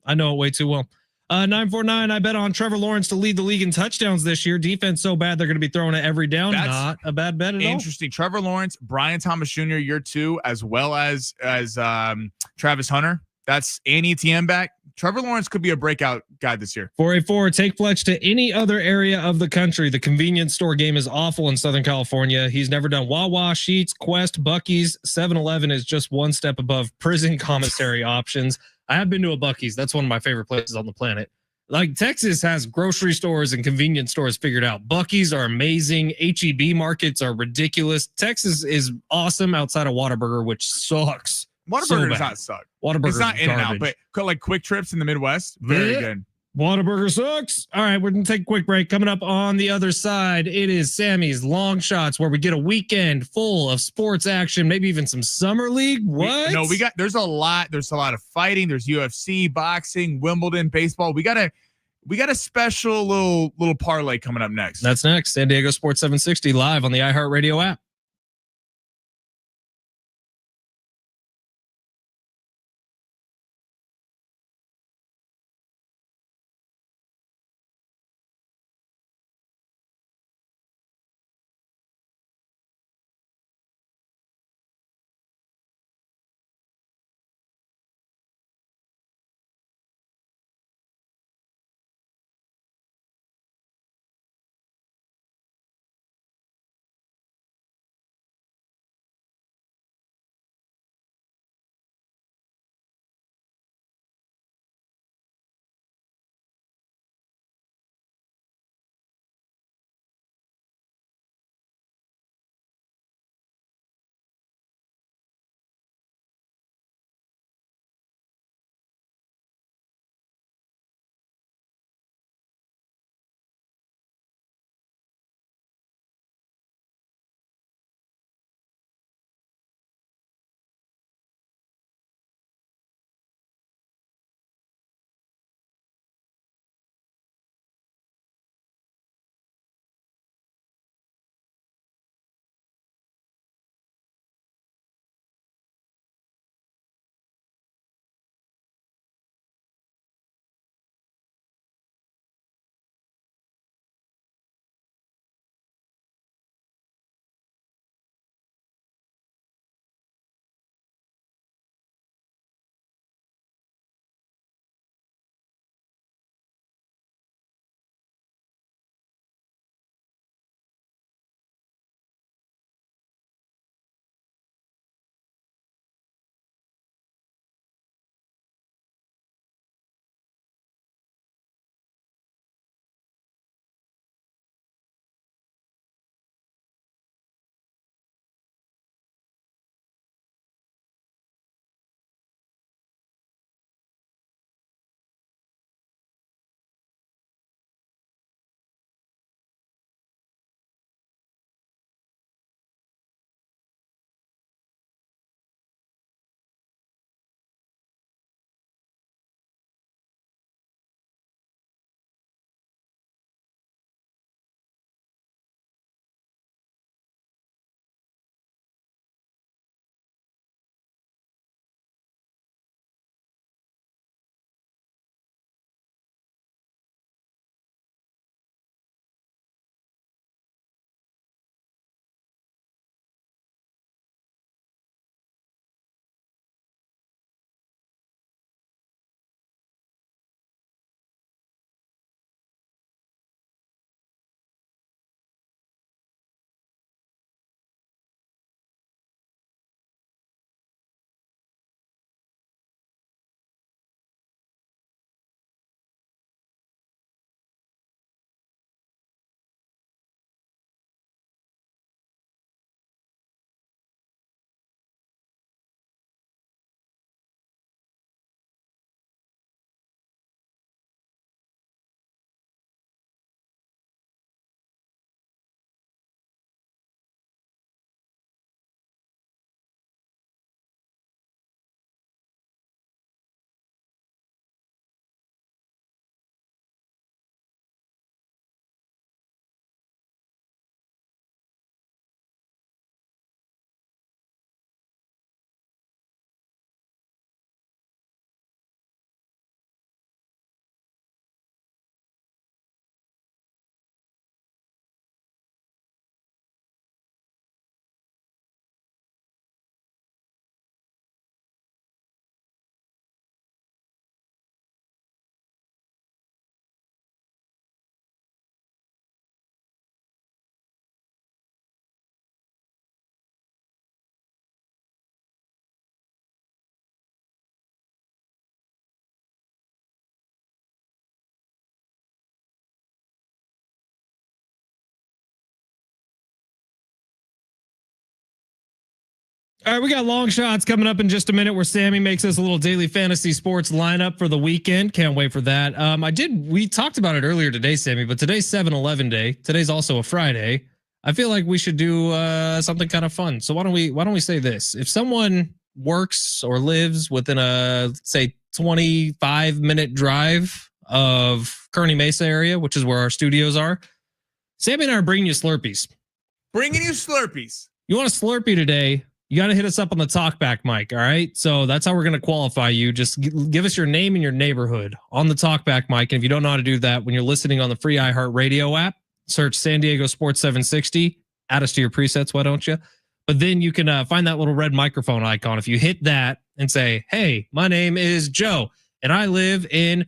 I know it way too well. 949, I bet on Trevor Lawrence to lead the league in touchdowns this year. Defense so bad they're going to be throwing it every down. That's not a bad bet at all. Interesting. Trevor Lawrence, Brian Thomas Jr. year 2, as well as Travis Hunter. That's Andy Etienne back. Trevor Lawrence could be a breakout guy this year. 484, take Fletch to any other area of the country. The convenience store game is awful in Southern California. He's never done Wawa, Sheetz, Quest, Buc-ee's. 7-Eleven is just one step above prison commissary options. I have been to a Buc-ee's. That's one of my favorite places on the planet. Like, Texas has grocery stores and convenience stores figured out. Buc-ee's are amazing. H-E-B markets are ridiculous. Texas is awesome outside of Whataburger, which sucks. Whataburger does not suck. Whataburger it's not in and out, but like Quick Trips in the Midwest, very good. Whataburger sucks. All right, we're going to take a quick break. Coming up on the other side, it is Sammy's Long Shots, where we get a weekend full of sports action, maybe even some summer league. What? There's a lot of fighting. There's UFC, boxing, Wimbledon, baseball. We got a special little parlay coming up next. That's next. San Diego Sports 760 live on the iHeartRadio app. All right, we got long shots coming up in just a minute where Sammy makes us a little daily fantasy sports lineup for the weekend. Can't wait for that. We talked about it earlier today, Sammy, but today's 7-Eleven day. Today's also a Friday. I feel like we should do something kind of fun. So why don't we say this? If someone works or lives within a, say, 25-minute drive of Kearney Mesa area, which is where our studios are, Sammy and I are bringing you Slurpees. Bringing you Slurpees. You want a Slurpee today? You got to hit us up on the talkback mic. All right. So that's how we're going to qualify you. Just give us your name and your neighborhood on the talkback mic. And if you don't know how to do that, when you're listening on the free iHeartRadio app, search San Diego Sports 760, add us to your presets. Why don't you? But then you can find that little red microphone icon. If you hit that and say, hey, my name is Joe and I live in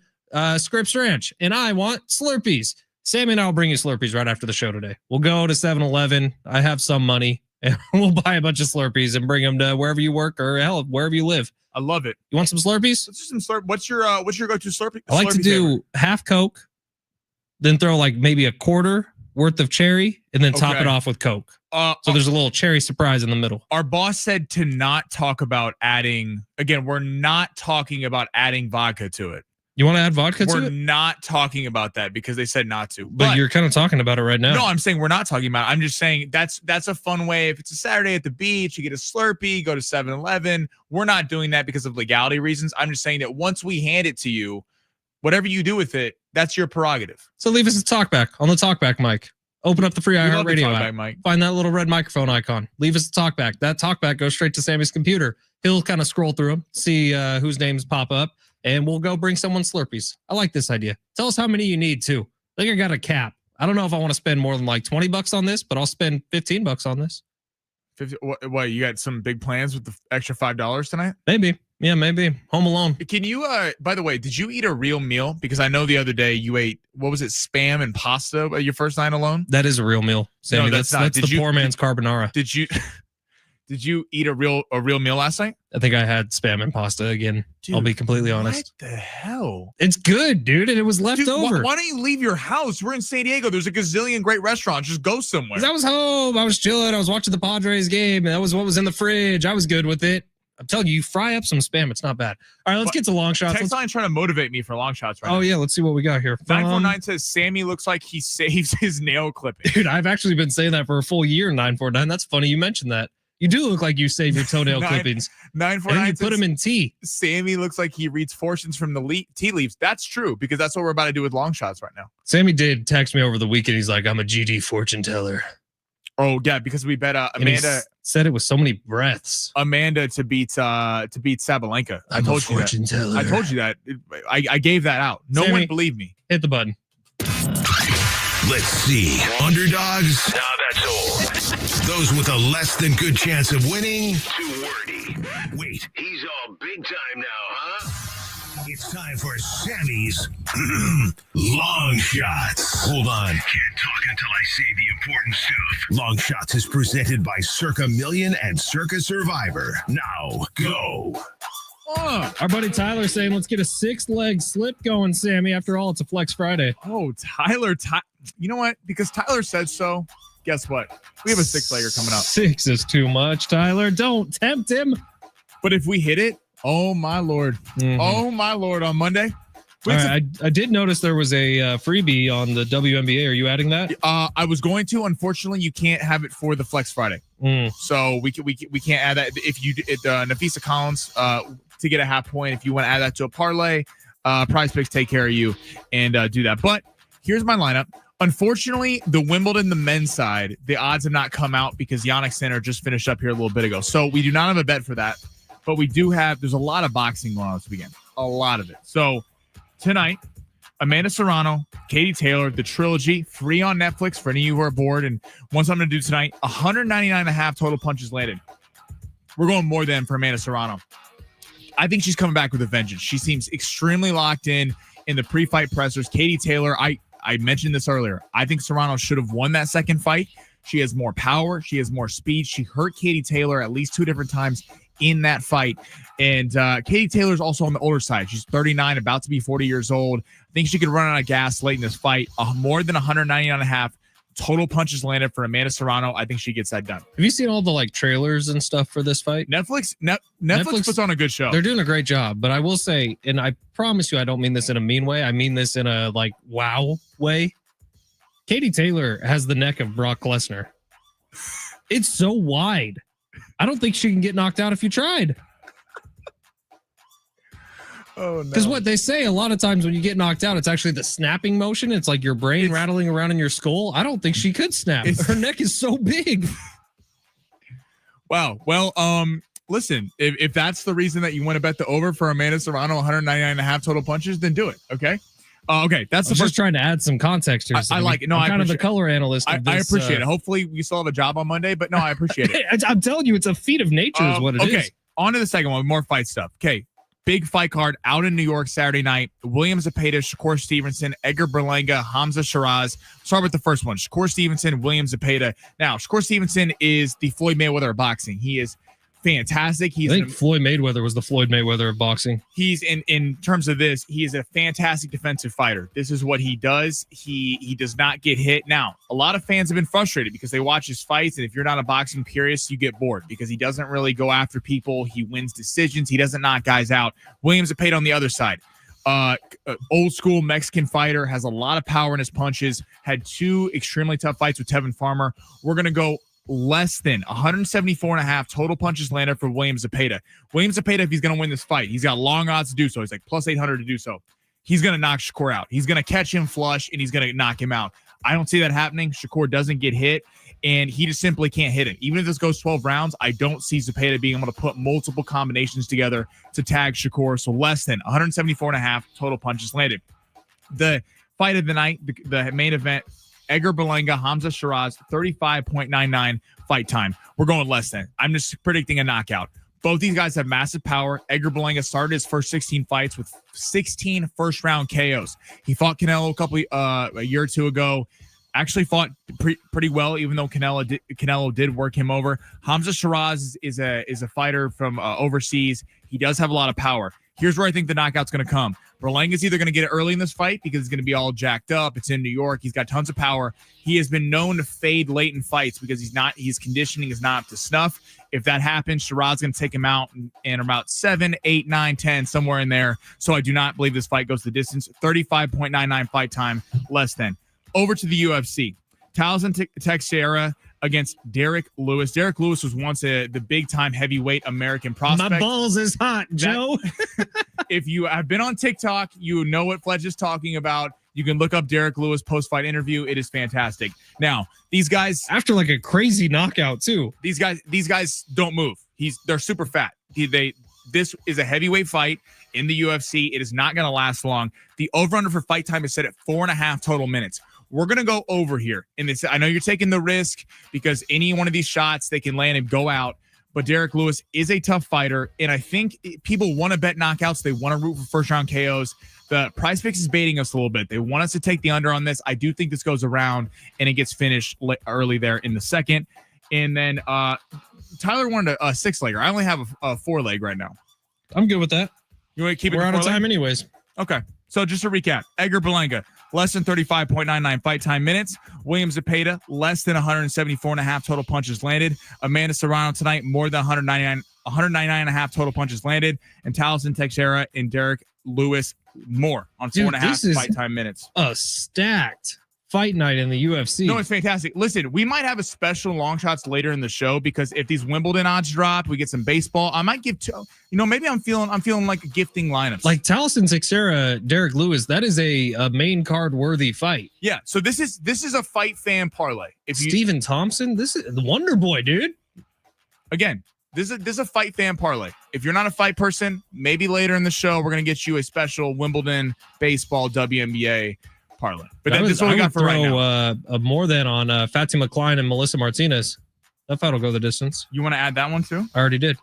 Scripps Ranch and I want Slurpees. Sammy and I will bring you Slurpees right after the show today. We'll go to 7-Eleven. I have some money. And we'll buy a bunch of Slurpees and bring them to wherever you work or hell, wherever you live. I love it. You want some Slurpees? Let's do some Slurp. What's your go-to Slurpee? I like to do half Coke, then throw like maybe a quarter worth of cherry, and then top it off with Coke. So there's a little cherry surprise in the middle. Our boss said to not talk about adding. Again, we're not talking about adding vodka to it. You want to add vodka to it? We're not talking about that because they said not to. But you're kind of talking about it right now. No, I'm saying we're not talking about it. I'm just saying that's a fun way. If it's a Saturday at the beach, you get a Slurpee, go to 7-Eleven. We're not doing that because of legality reasons. I'm just saying that once we hand it to you, whatever you do with it, that's your prerogative. So leave us a talkback on the talkback mic. Open up the free iHeartRadio app. Find that little red microphone icon. Leave us a talkback. That talkback goes straight to Sammy's computer. He'll kind of scroll through them, see whose names pop up. And we'll go bring someone Slurpees. I like this idea. Tell us how many you need too. I think I got a cap. I don't know if I want to spend more than like $20 on this, but I'll spend $15 on this. 50, what? You got some big plans with the extra $5 tonight? Maybe. Yeah, maybe. Home Alone. Can you, by the way, did you eat a real meal? Because I know the other day you ate, what was it, Spam and pasta at your first night alone? That is a real meal, Sammy. No, that's the poor man's carbonara. Did you eat a real meal last night? I think I had Spam and pasta again. Dude, I'll be completely honest. What the hell? It's good, dude, and it was left over. Why don't you leave your house? We're in San Diego. There's a gazillion great restaurants. Just go somewhere. I was home. I was chilling. I was watching the Padres game. And that was what was in the fridge. I was good with it. I'm telling you, fry up some Spam. It's not bad. All right, let's get to long shots. Text line trying to motivate me for long shots right now. Oh, yeah. Let's see what we got here. 949 says Sammy looks like he saves his nail clipping. Dude, I've actually been saying that for a full year, 949. That's funny you mentioned that. You do look like you save your toenail clippings. 949 you put them in tea. Sammy looks like he reads fortunes from the tea leaves. That's true because that's what we're about to do with long shots right now. Sammy did text me over the weekend. He's like, I'm a GD fortune teller. Oh yeah, because we bet Amanda said it with so many breaths. Amanda to beat Sabalenka. I told you that. Teller. I told you that. I gave that out. No Sammy, one believed me. Hit the button. Let's see. Underdogs? Nah, that's all. Those with a less than good chance of winning? Too wordy. Wait, he's all big time now, huh? It's time for Sammy's Long Shots. Hold on. Can't talk until I say the important stuff. Long Shots is presented by Circa Million and Circa Survivor. Now, go. Our buddy Tyler saying, let's get a 6-leg slip going, Sammy. After all, it's a Flex Friday. Oh, Tyler. You know what? Because Tyler said so, guess what? We have a 6-legger coming up. 6 is too much, Tyler. Don't tempt him. But if we hit it, oh, my Lord. Mm-hmm. Oh, my Lord, on Monday. All right, I did notice there was a freebie on the WNBA. Are you adding that? I was going to. Unfortunately, you can't have it for the Flex Friday. So we can't add that. If you Nafisa Collins to get a half point, if you want to add that to a parlay, Prize Picks take care of you and do that. But here's my lineup. Unfortunately, the Wimbledon, the men's side, the odds have not come out because Yannick Sinner just finished up here a little bit ago. So we do not have a bet for that. But we do have, there's a lot of boxing going on this weekend. A lot of it. So tonight, Amanda Serrano, Katie Taylor, the trilogy, free on Netflix for any of you who are bored. And one something to do tonight, 199.5 total punches landed. We're going more than for Amanda Serrano. I think she's coming back with a vengeance. She seems extremely locked in the pre-fight pressers. Katie Taylor, I mentioned this earlier. I think Serrano should have won that second fight. She has more power. She has more speed. She hurt Katie Taylor at least 2 different times in that fight. And Katie Taylor's also on the older side. She's 39, about to be 40 years old. I think she could run out of gas late in this fight. More than 199.5 total punches landed for Amanda Serrano. I think she gets that done. Have you seen all the like trailers and stuff for this fight? Netflix puts on a good show. They're doing a great job, but I will say, and I promise you, I don't mean this in a mean way. I mean this in a like wow way. Katie Taylor has the neck of Brock Lesnar. It's so wide. I don't think she can get knocked out if you tried. Oh, no. Because what they say a lot of times when you get knocked out, it's actually the snapping motion. It's like your brain rattling around in your skull. I don't think she could snap. Her neck is so big. Wow. Well, listen, if that's the reason that you want to bet the over for Amanda Serrano, 199.5 total punches, then do it. Okay. Okay. That's the first. Just trying to add some context here. I like it. No, I'm kind of the color analyst. I appreciate it. Hopefully we still have a job on Monday, but no, I appreciate it. I'm telling you, it's a feat of nature is what it is. Okay. On to the second one, more fight stuff. Okay. Big fight card out in New York Saturday night. William Zepeda, Shakur Stevenson, Edgar Berlanga, Hamza Shiraz. Start with the first one. Shakur Stevenson, William Zepeda. Now, Shakur Stevenson is the Floyd Mayweather of boxing. He is fantastic. I think Floyd Mayweather was the Floyd Mayweather of boxing. He's in terms of this, he is a fantastic defensive fighter. This is what he does. He does not get hit. Now, a lot of fans have been frustrated because they watch his fights, and if you're not a boxing purist, you get bored because he doesn't really go after people. He wins decisions. He doesn't knock guys out. William Zepeda on the other side. Old school Mexican fighter, has a lot of power in his punches, had 2 extremely tough fights with Tevin Farmer. We're going to go less than 174.5 total punches landed for William Zepeda. William Zepeda, if he's going to win this fight, he's got long odds to do so. He's like plus 800 to do so. He's going to knock Shakur out. He's going to catch him flush, and he's going to knock him out. I don't see that happening. Shakur doesn't get hit, and he just simply can't hit him. Even if this goes 12 rounds, I don't see Zepeda being able to put multiple combinations together to tag Shakur. So less than 174.5 total punches landed. The fight of the night, the main event, Edgar Berlanga, Hamza Shiraz, 35.99 fight time. We're going less than. I'm just predicting a knockout. Both these guys have massive power. Edgar Berlanga started his first 16 fights with 16 first-round KOs. He fought a year or two ago. Actually fought pretty well, even though Canelo did work him over. Hamza Shiraz is a fighter from overseas. He does have a lot of power. Here's where I think the knockout's going to come. Berlanga's either going to get it early in this fight because it's going to be all jacked up. It's in New York. He's got tons of power. He has been known to fade late in fights because his conditioning is not up to snuff. If that happens, Shiraz going to take him out in about 7, 8, 9, 10, somewhere in there. So I do not believe this fight goes the distance. 35.99 fight time, less than. Over to the UFC. Towson Teixeira against Derek Lewis. Derek Lewis was once the big-time heavyweight American prospect. My balls is hot, Joe. If you have been on TikTok, you know what Fletch is talking about. You can look up Derek Lewis post-fight interview. It is fantastic. Now, these guys, after like a crazy knockout too, these guys don't move. They're super fat. This is a heavyweight fight in the UFC. It is not going to last long. The over-under for fight time is set at 4.5 total minutes. We're going to go over here in this. I know you're taking the risk because any one of these shots they can land and go out. But Derek Lewis is a tough fighter, and I think people want to bet knockouts. They want to root for first-round KOs. The Prize Picks is baiting us a little bit. They want us to take the under on this. I do think this goes around, and it gets finished early there in the second. And then Tyler wanted a 6-legger. I only have a 4-leg right now. I'm good with that. You want to keep it? We're out of time anyways. Okay. So just to recap, Edgar Berlanga, less than 35.99 fight time minutes. William Zepeda, less than 174.5 total punches landed. Amanda Serrano tonight, more than 199.5 total punches landed. And Towson Teixeira and Derek Lewis, more on 4.5 fight time minutes. A stacked fight night in the UFC. No, it's fantastic. Listen, we might have a special long shots later in the show because if these Wimbledon odds drop, we get some baseball. I might give maybe I'm feeling like gifting lineups. Like Towson Teixeira, Derek Lewis, that is a main card worthy fight. Yeah, so this is a fight fan parlay. Stephen Thompson, this is the Wonder Boy, dude. Again, this is a fight fan parlay. If you're not a fight person, maybe later in the show we're gonna get you a special Wimbledon baseball WNBA parlay. But this is what we got for right now. More than on Fatima Klein and Melissa Martinez. That fight will go the distance. You want to add that one too? I already did.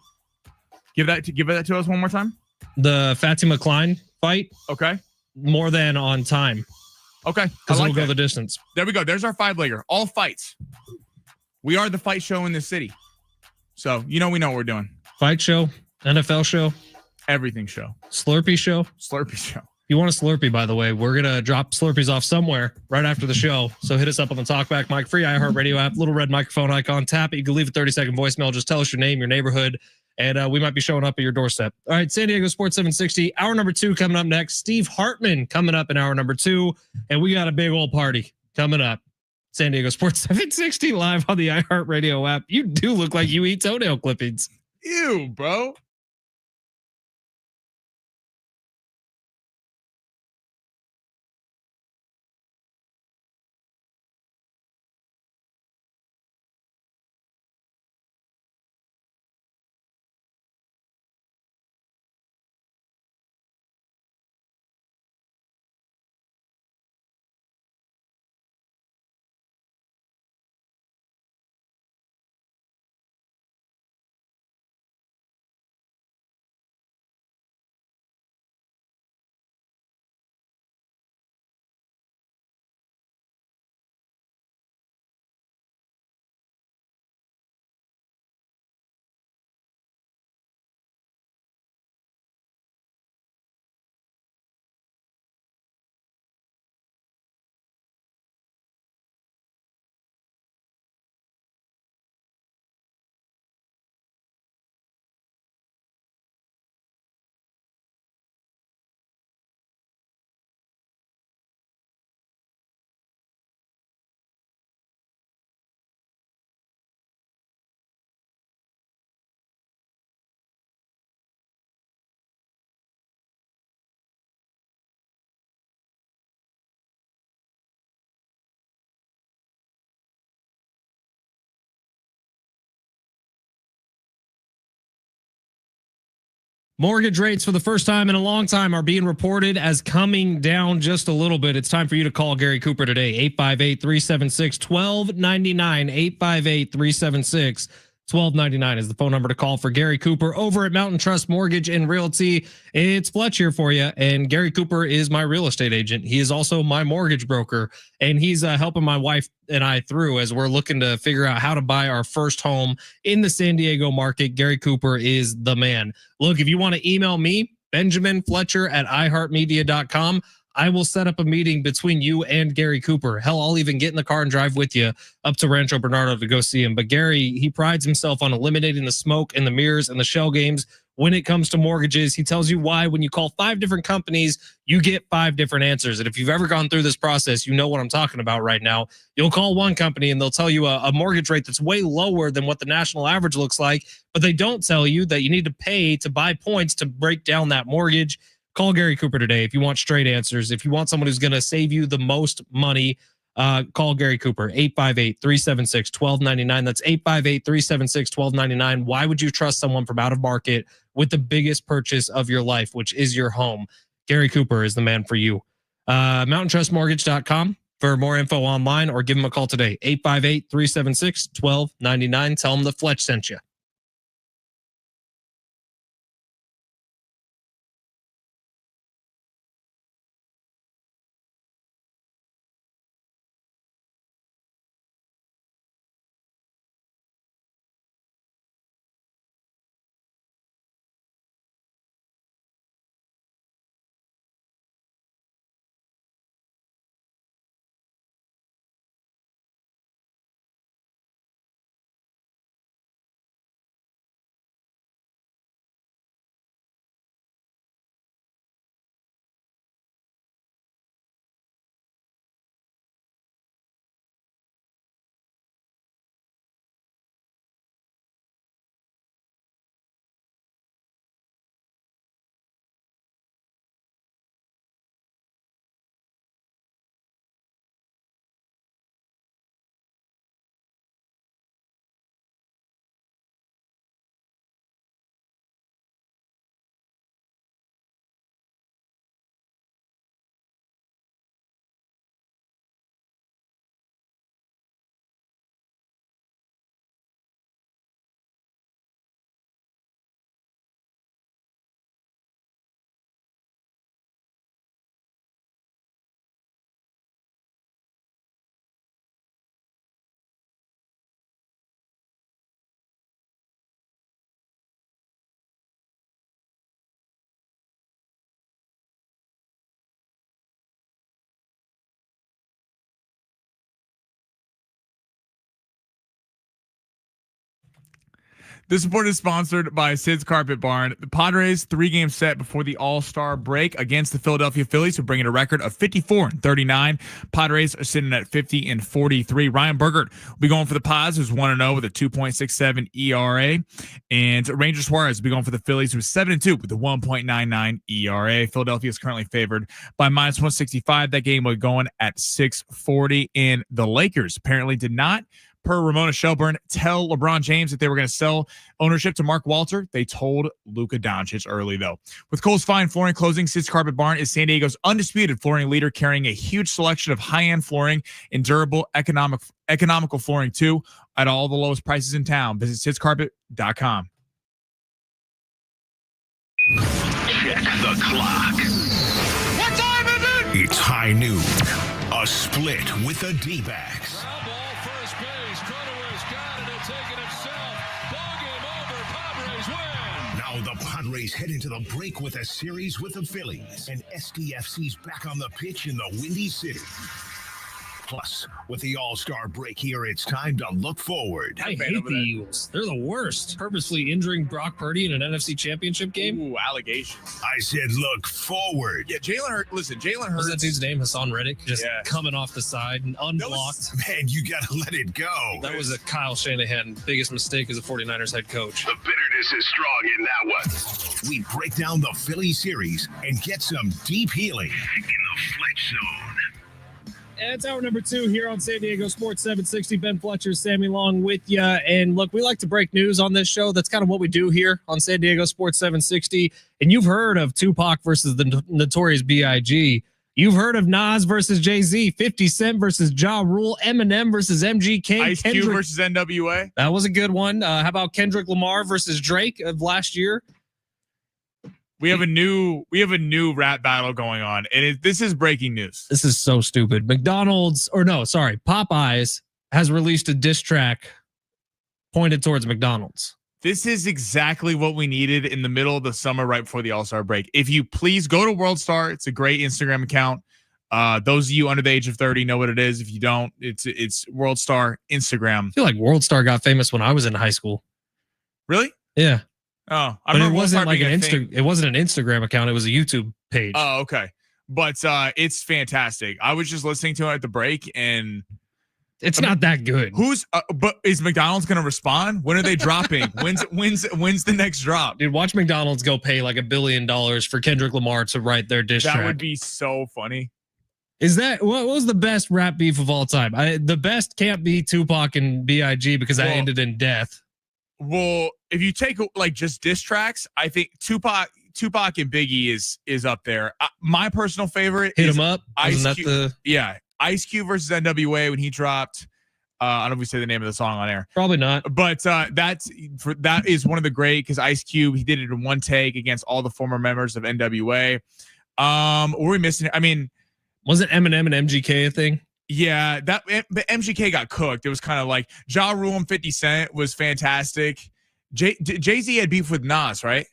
Give that to us one more time. The Fatima Klein fight. Okay. More than on time. Okay. Because it'll go the distance. There we go. There's our 5-legger. All fights. We are the fight show in the city. So we know what we're doing. Fight show, NFL show, everything show. Slurpee show. Slurpee show. you want a Slurpee, by the way, we're going to drop Slurpees off somewhere right after the show. So hit us up on the Talkback Mike free iHeartRadio app, little red microphone icon, tap it. You can leave a 30-second voicemail. Just tell us your name, your neighborhood, and we might be showing up at your doorstep. All right, San Diego Sports 760, hour number 2 coming up next. Steve Hartman coming up in hour number 2, and we got a big old party coming up. San Diego Sports 760 live on the iHeartRadio app. You do look like you eat toenail clippings. Ew, bro. Mortgage rates for the first time in a long time are being reported as coming down just a little bit. It's time for you to call Gary Cooper today. 858-376-1299. 858-376-1299 is the phone number to call for Gary Cooper over at Mountain Trust Mortgage and Realty. It's Fletch here for you. And Gary Cooper is my real estate agent. He is also my mortgage broker. And he's helping my wife and I through as we're looking to figure out how to buy our first home in the San Diego market. Gary Cooper is the man. Look, if you want to email me, Benjamin Fletcher at iHeartMedia.com, I will set up a meeting between you and Gary Cooper. Hell, I'll even get in the car and drive with you up to Rancho Bernardo to go see him. But Gary, he prides himself on eliminating the smoke and the mirrors and the shell games when it comes to mortgages. He tells you why when you call 5 different companies, you get 5 different answers. And if you've ever gone through this process, you know what I'm talking about right now. You'll call one company and they'll tell you a mortgage rate that's way lower than what the national average looks like, but they don't tell you that you need to pay to buy points to break down that mortgage. Call Gary Cooper today if you want straight answers. If you want someone who's going to save you the most money, call Gary Cooper, 858-376-1299. That's 858-376-1299. Why would you trust someone from out of market with the biggest purchase of your life, which is your home? Gary Cooper is the man for you. MountainTrustMortgage.com for more info online, or give him a call today, 858-376-1299. Tell him the Fletch sent you. This report is sponsored by Sid's Carpet Barn. The Padres 3-game set before the All-Star break against the Philadelphia Phillies, who bring in a record of 54-39. Padres are sitting at 50-43. Ryan Burgert will be going for the Pods, who's 1-0 with a 2.67 ERA. And Ranger Suarez will be going for the Phillies, who's 7-2 with a 1.99 ERA. Philadelphia is currently favored by -165. That game will go on at 6:40. And the Lakers apparently did not, per Ramona Shelburne, tell LeBron James that they were going to sell ownership to Mark Walter. They told Luka Doncic early, though. With Kohl's Fine Flooring closing, Sid's Carpet Barn is San Diego's undisputed flooring leader, carrying a huge selection of high-end flooring and durable, economical flooring, too, at all the lowest prices in town. Visit sidscarpet.com. Check the clock. What time is it? It's high noon. A split with the D-backs. Ground ball, first base. Cronenworth's got it and taking himself. Ball game over. Padres win. Now the Padres head into the break with a series with the Phillies. And SDFC's back on the pitch in the Windy City. Plus, with the All-Star break here, it's time to look forward. I hate the Eagles. They're the worst. Purposely injuring Brock Purdy in an NFC Championship game. Ooh, allegations. I said look forward. Yeah, Jalen Hurts. Listen, Jalen Hurts. What's that dude's name? Hassan Reddick? Just Yeah. coming off the side and unblocked. Man, you got to let it go. That was a Kyle Shanahan biggest mistake as a 49ers head coach. The bitterness is strong in that one. We break down the Philly series and get some deep healing in the Fletch zone. And it's hour number 2 here on San Diego Sports 760. Ben Fletcher, Sammy Long with you. And look, we like to break news on this show. That's kind of what we do here on San Diego Sports 760. And you've heard of Tupac versus the Notorious B.I.G. You've heard of Nas versus Jay-Z, 50 Cent versus Ja Rule, Eminem versus MGK, Ice Cube versus NWA. That was a good one. How about Kendrick Lamar versus Drake of last year? We have a new rap battle going on, and this is breaking news. This is so stupid. Popeyes has released a diss track pointed towards McDonald's. This is exactly what we needed in the middle of the summer, right before the All-Star break. If you please go to World Star, it's a great Instagram account. Those of you under the age of 30 know what it is. If you don't, it's World Star Instagram. I feel like World Star got famous when I was in high school. Really? Yeah. Oh, But it wasn't like it wasn't an Instagram account. It was a YouTube page. Oh, okay. But it's fantastic. I was just listening to it at the break, and it's not that good. But is McDonald's going to respond? When are they dropping? When's the next drop? Dude, watch McDonald's go pay like $1 billion for Kendrick Lamar to write their diss track. That would be so funny. Is that what was the best rap beef of all time? The best can't be Tupac and B.I.G. because that ended in death. Well, if you take like just diss tracks, I think Tupac and Biggie is up there. My personal favorite Hit is him up. Ice Cube. Yeah, Ice Cube versus NWA when he dropped. I don't know if we say the name of the song on air. Probably not. But that is one of the great, because Ice Cube, he did it in one take against all the former members of NWA. Were we missing? I mean, wasn't Eminem and MGK a thing? Yeah, but MGK got cooked. It was kind of like Ja Rule and 50 Cent was fantastic. Jay-Z had beef with Nas, right?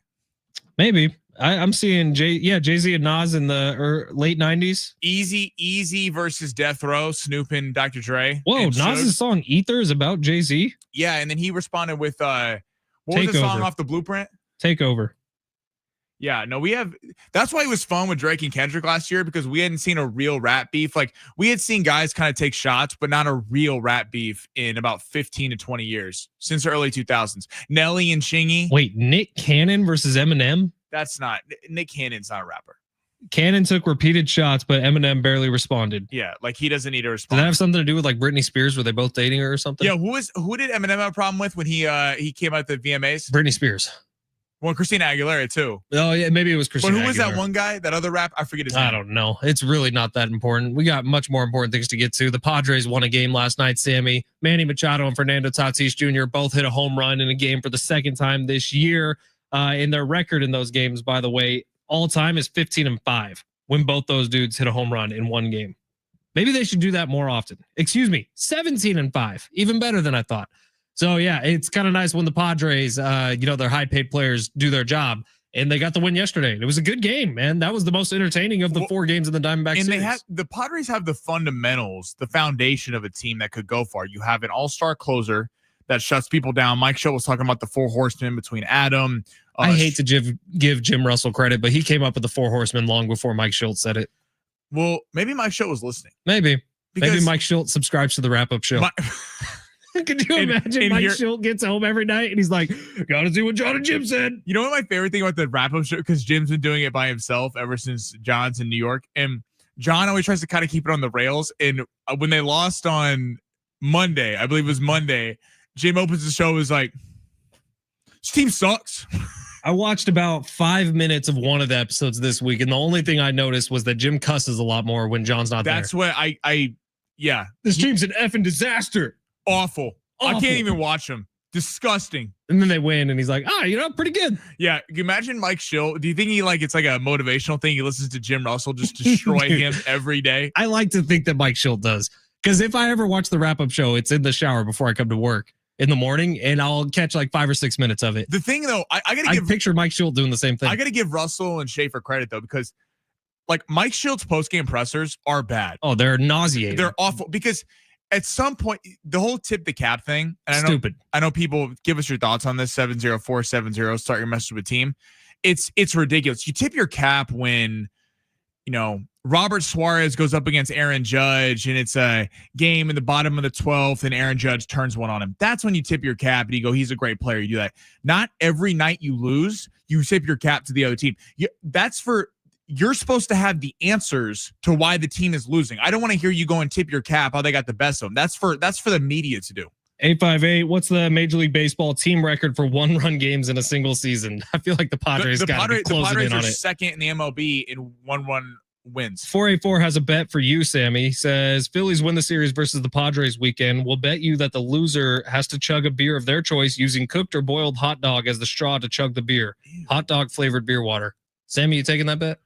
Maybe. I'm seeing Jay-Z and Nas in the late 90s. Easy versus Death Row, Snoop and Dr. Dre. Whoa, Nas's song Ether is about Jay-Z? Yeah, and then he responded with what was the song off the Blueprint? Takeover. Yeah, no, that's why it was fun with Drake and Kendrick last year, because we hadn't seen a real rap beef. Like, we had seen guys kind of take shots, but not a real rap beef in about 15 to 20 years, since the early 2000s. Nelly and Chingy. Wait, Nick Cannon versus Eminem? Nick Cannon's not a rapper. Cannon took repeated shots, but Eminem barely responded. Yeah, like he doesn't need to respond. Did that have something to do with like Britney Spears? Were they both dating her or something? Yeah, who did Eminem have a problem with when he came out the VMAs? Britney Spears. Well, Christina Aguilera too. Oh yeah, maybe it was Christina. But who was Aguilera. that one guy? That other rap? I forget his name. I don't know. It's really not that important. We got much more important things to get to. The Padres won a game last night, Sammy. Manny Machado and Fernando Tatis Jr. both hit a home run in a game for the second time this year. In their record in those games, by the way, all time is 15-5 when both those dudes hit a home run in one game. Maybe they should do that more often. 17-5, even better than I thought. So yeah, it's kind of nice when the Padres, their high-paid players do their job, and they got the win yesterday. It was a good game, man. That was the most entertaining of the 4 games in the Diamondback series. The Padres have the fundamentals, the foundation of a team that could go far. You have an all-star closer that shuts people down. Mike Schilt was talking about the 4 horsemen between Adam. I hate to give Jim Russell credit, but he came up with the 4 horsemen long before Mike Schilt said it. Well, maybe Mike Schilt was listening. Maybe Mike Schilt subscribes to the wrap-up show. Could you imagine Mike Schilt gets home every night and he's like, gotta do what John and Jim said. You know what my favorite thing about the wrap-up show, because Jim's been doing it by himself ever since John's in New York, and John always tries to kind of keep it on the rails. And when they lost on Monday, I believe it was Monday, Jim opens the show, is like, this team sucks. I watched about 5 minutes of one of the episodes this week, and the only thing I noticed was that Jim cusses a lot more when John's not there. That's what yeah. This team's an effing disaster. Awful. I can't even watch them. Disgusting. And then they win, and he's like, pretty good. Yeah. Can you imagine Mike Schilt? Do you think it's like a motivational thing? He listens to Jim Russell just destroy him every day? I like to think that Mike Schilt does. Because if I ever watch the wrap-up show, it's in the shower before I come to work in the morning, and I'll catch like 5 or 6 minutes of it. The thing, though, I picture Mike Schilt doing the same thing. I got to give Russell and Schaefer credit, though, because like Mike Schilt's post-game pressers are bad. Oh, they're nauseating. They're awful because at some point, the whole tip the cap thing, and stupid. I know people, give us your thoughts on this. 70470, start your message with team. It's ridiculous. You tip your cap when, Robert Suarez goes up against Aaron Judge, and it's a game in the bottom of the 12th, and Aaron Judge turns one on him. That's when you tip your cap and you go, he's a great player. You do that. Not every night you lose, you tip your cap to the other team. You're supposed to have the answers to why the team is losing. I don't want to hear you go and tip your cap how they got the best of them. That's for the media to do. 858. What's the Major League Baseball team record for 1-run games in a single season? I feel like the Padres got to be closing in on it. Are second in the MLB in 1-run wins. 484 has a bet for you, Sammy. He says Phillies win the series versus the Padres weekend. We'll bet you that the loser has to chug a beer of their choice using cooked or boiled hot dog as the straw to chug the beer. Hot dog flavored beer water. Sammy, you taking that bet?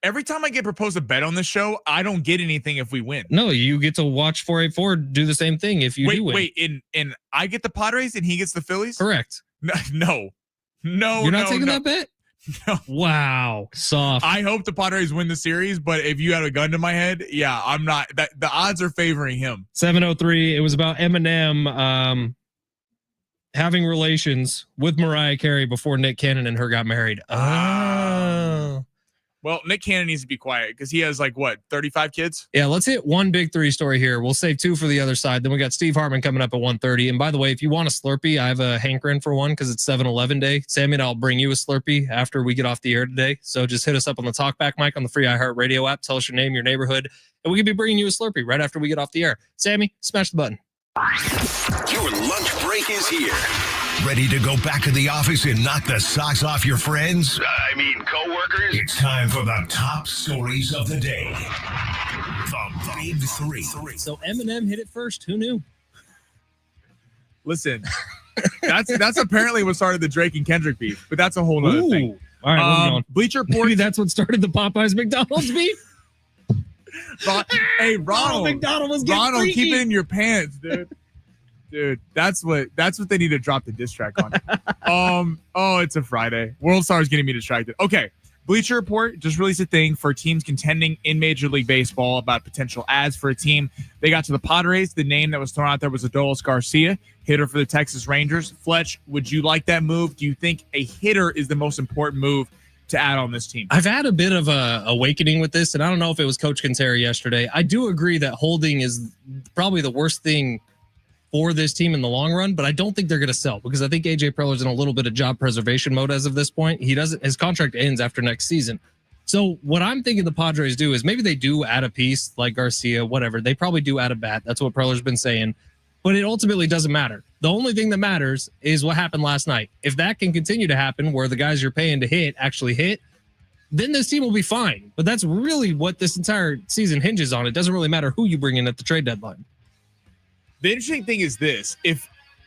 Every time I get proposed a bet on this show, I don't get anything if we win. No, you get to watch 484 do the same thing if you do win. Wait, and I get the Padres and he gets the Phillies? Correct. No. You're not taking that bet? No. Wow. Soft. I hope the Padres win the series, but if you had a gun to my head, yeah, I'm not. The odds are favoring him. 703. It was about Eminem having relations with Mariah Carey before Nick Cannon and her got married. Oh. Well, Nick Cannon needs to be quiet because he has 35 kids? Yeah, let's hit one big 3 story here. We'll save 2 for the other side. Then we got Steve Hartman coming up at 1:30. And by the way, if you want a Slurpee, I have a hankering for one because it's 7-Eleven day. Sammy and I'll bring you a Slurpee after we get off the air today. So just hit us up on the talkback mic on the free iHeartRadio app. Tell us your name, your neighborhood, and we could be bringing you a Slurpee right after we get off the air. Sammy, smash the button. Your lunch break is here. Ready to go back to the office and knock the socks off your friends? Coworkers? It's time for the top stories of the day. The Big Three. So Eminem hit it first. Who knew? Listen, that's apparently what started the Drake and Kendrick beef, but that's a whole other thing. All right, moving on. Bleacher Report. Maybe that's what started the Popeyes McDonald's beef. Hey, Ronald McDonald was Ronald, keep it in your pants, dude. Dude, that's what they need to drop the diss track on. It's a Friday. World Star is getting me distracted. Okay. Bleacher Report just released a thing for teams contending in Major League Baseball about potential ads for a team. They got to the Padres. The name that was thrown out there was Adolis Garcia, hitter for the Texas Rangers. Fletch, would you like that move? Do you think a hitter is the most important move to add on this team? I've had a bit of a awakening with this, and I don't know if it was Coach Quintero yesterday. I do agree that holding is probably the worst thing for this team in the long run, but I don't think they're going to sell because I think AJ Preller's in a little bit of job preservation mode as of this point. His contract ends after next season. So what I'm thinking the Padres do is maybe they do add a piece like Garcia, whatever. They probably do add a bat. That's what Preller's been saying, but it ultimately doesn't matter. The only thing that matters is what happened last night. If that can continue to happen where the guys you're paying to hit actually hit, then this team will be fine. But that's really what this entire season hinges on. It doesn't really matter who you bring in at the trade deadline. The interesting thing is this,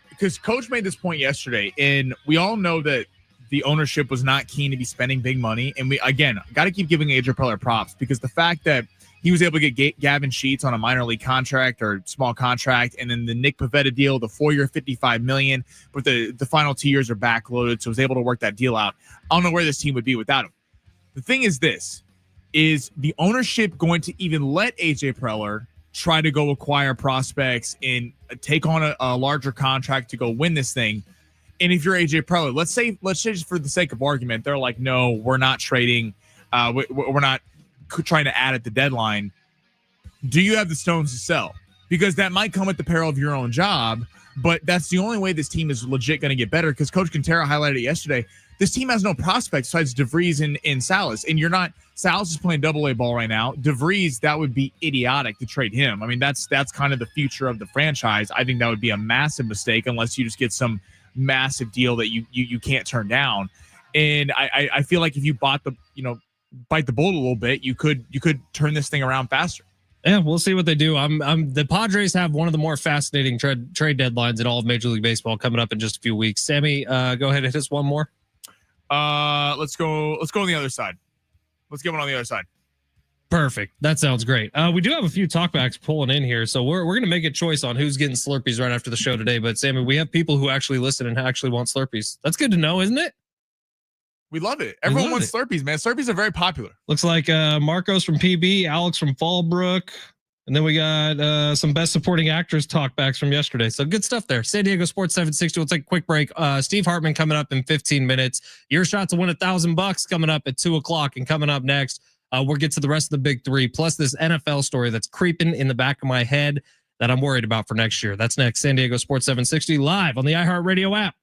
because Coach made this point yesterday, and we all know that the ownership was not keen to be spending big money. And we, again, got to keep giving AJ Preller props because the fact that he was able to get Gavin Sheets on a minor league contract or small contract, and then the Nick Pivetta deal, the 4-year, $55 million, but the final 2 years are backloaded, so was able to work that deal out. I don't know where this team would be without him. The thing is this, is the ownership going to even let AJ Preller try to go acquire prospects and take on a larger contract to go win this thing. And if you're AJ Preller, let's say just for the sake of argument, they're like, no, we're not trading. We're not trying to add at the deadline. Do you have the stones to sell? Because that might come at the peril of your own job, but that's the only way this team is legit going to get better. Because Coach Quintero highlighted it yesterday. This team has no prospects besides DeVries and Salas. And Salas is playing double-A ball right now. DeVries, that would be idiotic to trade him. I mean, that's kind of the future of the franchise. I think that would be a massive mistake unless you just get some massive deal that you can't turn down. And I feel like if you bite the bullet a little bit, you could turn this thing around faster. Yeah, we'll see what they do. The Padres have one of the more fascinating trade deadlines in all of Major League Baseball coming up in just a few weeks. Sammy, go ahead and hit us one more. Let's go on the other side. Let's get one on the other side. Perfect. That sounds great. We do have a few talkbacks pulling in here, so we're going to make a choice on who's getting Slurpees right after the show today. But Sammy, we have people who actually listen and actually want Slurpees. That's good to know, isn't it? We love it. Everyone wants Slurpees, man. Slurpees are very popular. Looks like Marcos from PB, Alex from Fallbrook, and then we got some best supporting actors talkbacks from yesterday. So good stuff there. San Diego Sports 760. We'll take a quick break. Steve Hartman coming up in 15 minutes. Your shot to win $1,000 coming up at 2:00. And coming up next, we'll get to the rest of the big three, plus this NFL story that's creeping in the back of my head that I'm worried about for next year. That's next. San Diego Sports 760 live on the iHeartRadio app.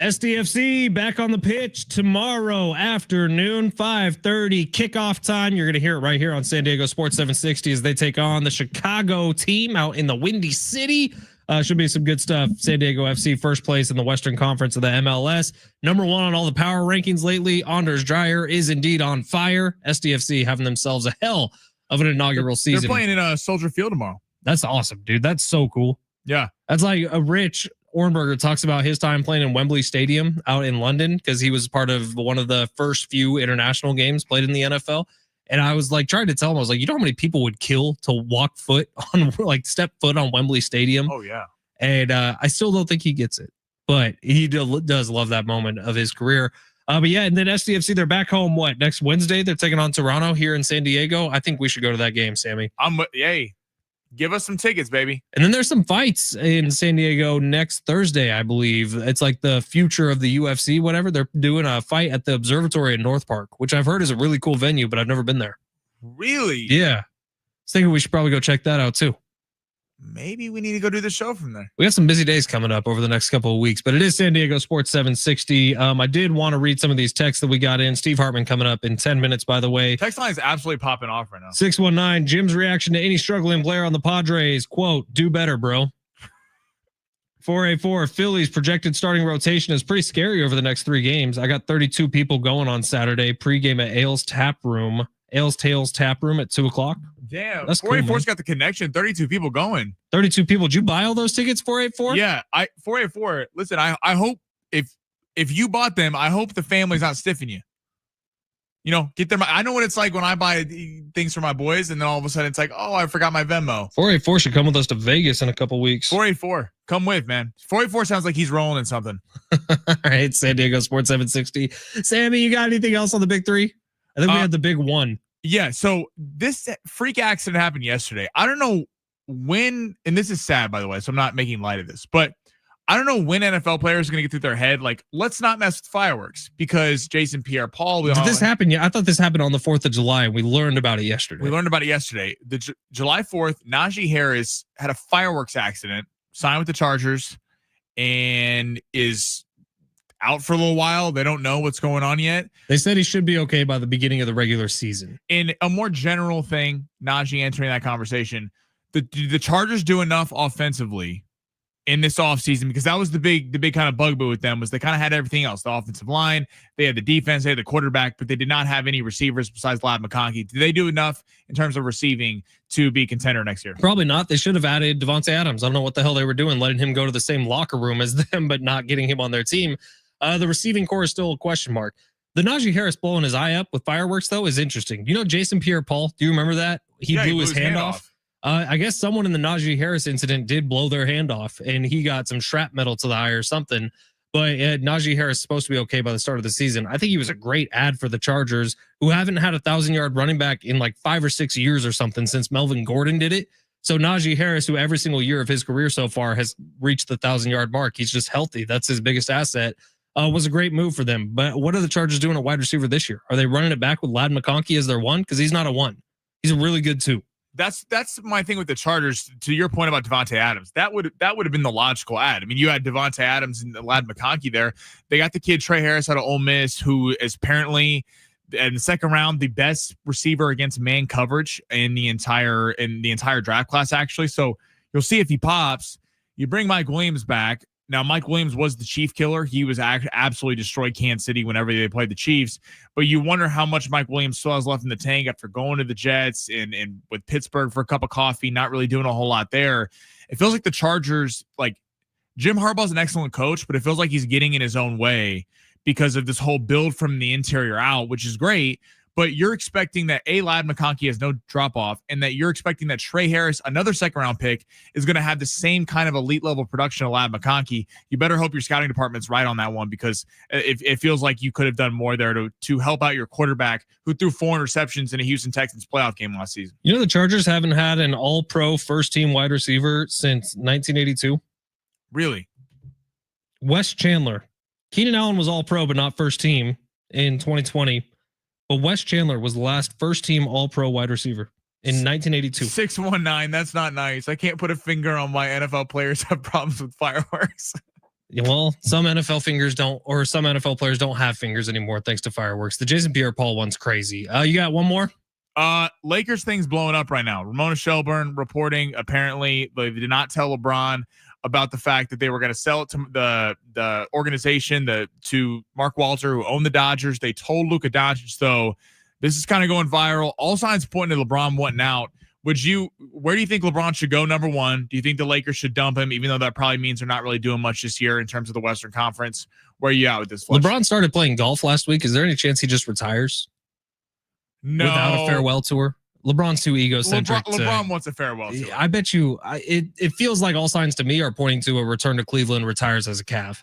SDFC back on the pitch tomorrow afternoon, 5:30 kickoff time. You're going to hear it right here on San Diego Sports 760 as they take on the Chicago team out in the Windy City. Should be some good stuff. San Diego FC first place in the Western Conference of the MLS. Number one on all the power rankings lately. Anders Dreyer is indeed on fire. SDFC having themselves a hell of an inaugural season. They're playing in Soldier Field tomorrow. That's awesome, dude. That's so cool. Yeah. That's like a Rich Ornberger talks about his time playing in Wembley Stadium out in London because he was part of one of the first few international games played in the NFL. And I was like trying to tell him, I was like, you know how many people would kill to walk foot on like step foot on Wembley Stadium? Oh, yeah. And I still don't think he gets it, but he does love that moment of his career. But yeah, and then SDFC, they're back home. What, next Wednesday? They're taking on Toronto here in San Diego. I think we should go to that game, Sammy. Hey, give us some tickets, baby. And then there's some fights in San Diego next Thursday, I believe. It's like the future of the UFC, whatever. They're doing a fight at the Observatory in North Park, which I've heard is a really cool venue, but I've never been there. Really? Yeah. I was thinking we should probably go check that out too. Maybe we need to go do the show from there. We got some busy days coming up over the next couple of weeks, but it is San Diego Sports 760. I did want to read some of these texts that we got in. Steve Hartman coming up in 10 minutes, by the way. Text line is absolutely popping off right now. 619, Jim's reaction to any struggling player on the Padres. Quote, do better, bro. 484, Phillies projected starting rotation is pretty scary over the next 3 games. I got 32 people going on Saturday. Pregame at Ailes Tails Tap Room at 2:00. Damn, that's 484's got the connection. 32 people going. 32 people. Did you buy all those tickets? 484. Yeah, 484. Listen, I hope if you bought them, I hope the family's not stiffing you. You know, get them. I know what it's like when I buy things for my boys, and then all of a sudden it's like, oh, I forgot my Venmo. 484 should come with us to Vegas in a couple weeks. 484, come with, man. 484 sounds like he's rolling in something. All right, San Diego Sports 760. Sammy, you got anything else on the big 3? I think we had the big one. Yeah, so this freak accident happened yesterday. I don't know when, and this is sad, by the way, so I'm not making light of this, but I don't know when NFL players are going to get through their head, like, let's not mess with fireworks because Jason Pierre-Paul. Did this happen? Yeah, I thought this happened on the 4th of July, and we learned about it yesterday. The July 4th, Najee Harris had a fireworks accident, signed with the Chargers, and is out for a little while. They don't know what's going on yet. They said he should be okay by the beginning of the regular season. In a more general thing, Najee entering that conversation, the Chargers do enough offensively in this offseason, because that was the big kind of bugaboo with them, was they kind of had everything else. The offensive line, they had the defense, they had the quarterback, but they did not have any receivers besides Ladd McConkey. Did they do enough in terms of receiving to be contender next year? Probably not. They should have added Devontae Adams. I don't know what the hell they were doing, letting him go to the same locker room as them, but not getting him on their team. The receiving core is still a question mark. The Najee Harris blowing his eye up with fireworks, though, is interesting. You know Jason Pierre-Paul? Do you remember that? He blew his hand off. I guess someone in the Najee Harris incident did blow their hand off, and he got some shrapnel to the eye or something. But Najee Harris is supposed to be okay by the start of the season. I think he was a great ad for the Chargers, who haven't had a 1,000-yard running back in like 5 or 6 years or something since Melvin Gordon did it. So Najee Harris, who every single year of his career so far has reached the 1,000-yard mark, he's just healthy. That's his biggest asset. Was a great move for them. But what are the Chargers doing at wide receiver this year? Are they running it back with Ladd McConkey as their 1? Because he's not a 1. He's a really good 2. That's my thing with the Chargers. To your point about Devontae Adams, that would have been the logical ad. I mean, you had Devontae Adams and Ladd McConkey there. They got the kid Trey Harris out of Ole Miss, who is apparently in the second round the best receiver against man coverage in the entire draft class, actually. So you'll see if he pops. You bring Mike Williams back. Now, Mike Williams was the Chief killer. He was absolutely destroyed Kansas City whenever they played the Chiefs. But you wonder how much Mike Williams still has left in the tank after going to the Jets and with Pittsburgh for a cup of coffee, not really doing a whole lot there. It feels like the Chargers, like Jim Harbaugh's an excellent coach, but it feels like he's getting in his own way because of this whole build from the interior out, which is great. But you're expecting that Ladd McConkey has no drop off, and that you're expecting that Trey Harris, another second-round pick, is going to have the same kind of elite level production of Ladd McConkey. You better hope your scouting department's right on that one, because it feels like you could have done more there to help out your quarterback, who threw 4 interceptions in a Houston Texans playoff game last season. You know, the Chargers haven't had an all-pro first-team wide receiver since 1982. Really? Wes Chandler. Keenan Allen was all-pro, but not first-team in 2020. But Wes Chandler was the last first-team All-Pro wide receiver in 1982. 619. That's not nice. I can't put a finger on why NFL players have problems with fireworks. Well, some NFL fingers don't, or some NFL players don't have fingers anymore thanks to fireworks. The Jason Pierre-Paul one's crazy. You got one more? Lakers thing's blowing up right now. Ramona Shelburne reporting apparently they did not tell LeBron about the fact that they were going to sell it to the organization, to Mark Walter, who owned the Dodgers. They told Luka Doncic, though. This is kind of going viral. All signs pointing to LeBron wanting out. Where do you think LeBron should go? Number one, do you think the Lakers should dump him, even though that probably means they're not really doing much this year in terms of the Western Conference? Where are you at with this, Fletch? LeBron started playing golf last week. Is there any chance he just retires? No. Without a farewell tour? LeBron's too egocentric. LeBron wants a farewell tour. I bet you it feels like all signs to me are pointing to a return to Cleveland, retires as a Cav.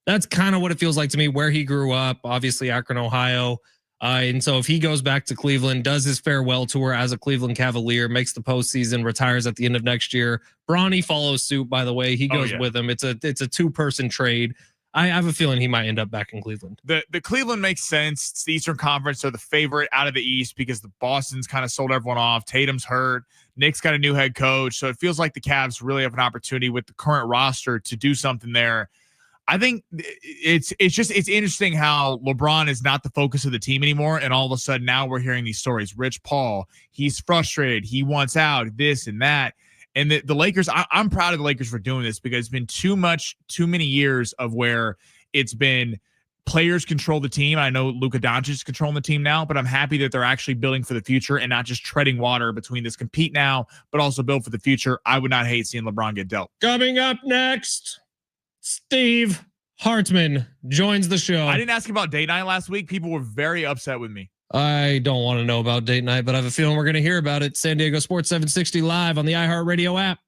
That's kind of what it feels like to me, where he grew up, obviously Akron, Ohio. And so if he goes back to Cleveland, does his farewell tour as a Cleveland Cavalier, makes the postseason, retires at the end of next year. Bronny follows suit, by the way. He goes with him. It's a two-person trade. I have a feeling he might end up back in Cleveland. The Cleveland makes sense. It's the Eastern Conference. They're the favorite out of the East because the Boston's kind of sold everyone off. Tatum's hurt. Nick's got a new head coach. So it feels like the Cavs really have an opportunity with the current roster to do something there. I think it's interesting how LeBron is not the focus of the team anymore. And all of a sudden now we're hearing these stories. Rich Paul, he's frustrated. He wants out, this and that. And the Lakers, I'm proud of the Lakers for doing this because it's been too many years of where it's been players control the team. I know Luka Doncic is controlling the team now, but I'm happy that they're actually building for the future and not just treading water between this compete now, but also build for the future. I would not hate seeing LeBron get dealt. Coming up next, Steve Hartman joins the show. I didn't ask about date night last week. People were very upset with me. I don't want to know about date night, but I have a feeling we're going to hear about it. San Diego Sports 760 live on the iHeartRadio app.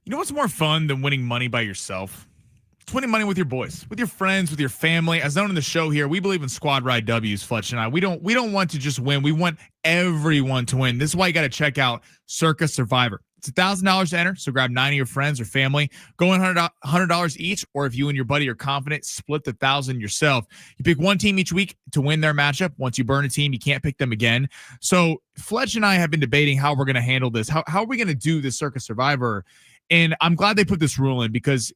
You know what's more fun than winning money by yourself? It's winning money with your boys, with your friends, with your family. As known in the show here, we believe in squad ride W's, Fletch and I. We don't want to just win. We want everyone to win. This is why you got to check out Circa Survivor. It's $1,000 to enter, so grab 9 of your friends or family. Go in $100 each, or if you and your buddy are confident, split the $1,000 yourself. You pick one team each week to win their matchup. Once you burn a team, you can't pick them again. So Fletch and I have been debating how we're going to handle this. How are we going to do this Circa Survivor? And I'm glad they put this rule in because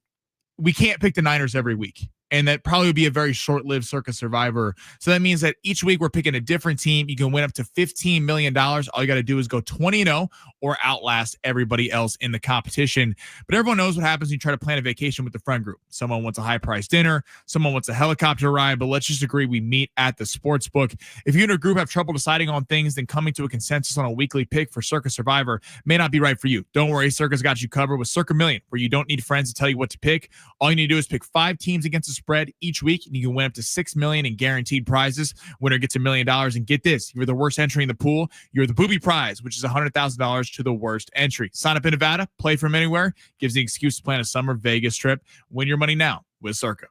we can't pick the Niners every week. And that probably would be a very short-lived Circa Survivor. So that means that each week we're picking a different team. You can win up to $15 million. All you got to do is go 20-0 or outlast everybody else in the competition. But everyone knows what happens when you try to plan a vacation with the friend group. Someone wants a high-priced dinner. Someone wants a helicopter ride. But let's just agree we meet at the sports book. If you and a group have trouble deciding on things, then coming to a consensus on a weekly pick for Circa Survivor may not be right for you. Don't worry, Circa's got you covered with Circa Million, where you don't need friends to tell you what to pick. All you need to do is pick 5 teams against the spread each week, and you can win up to $6 million in guaranteed prizes. Winner gets $1 million, and get this: you're the worst entry in the pool. You're the booby prize, which is $100,000 to the worst entry. Sign up in Nevada, play from anywhere. Gives the excuse to plan a summer Vegas trip. Win your money now with Circa.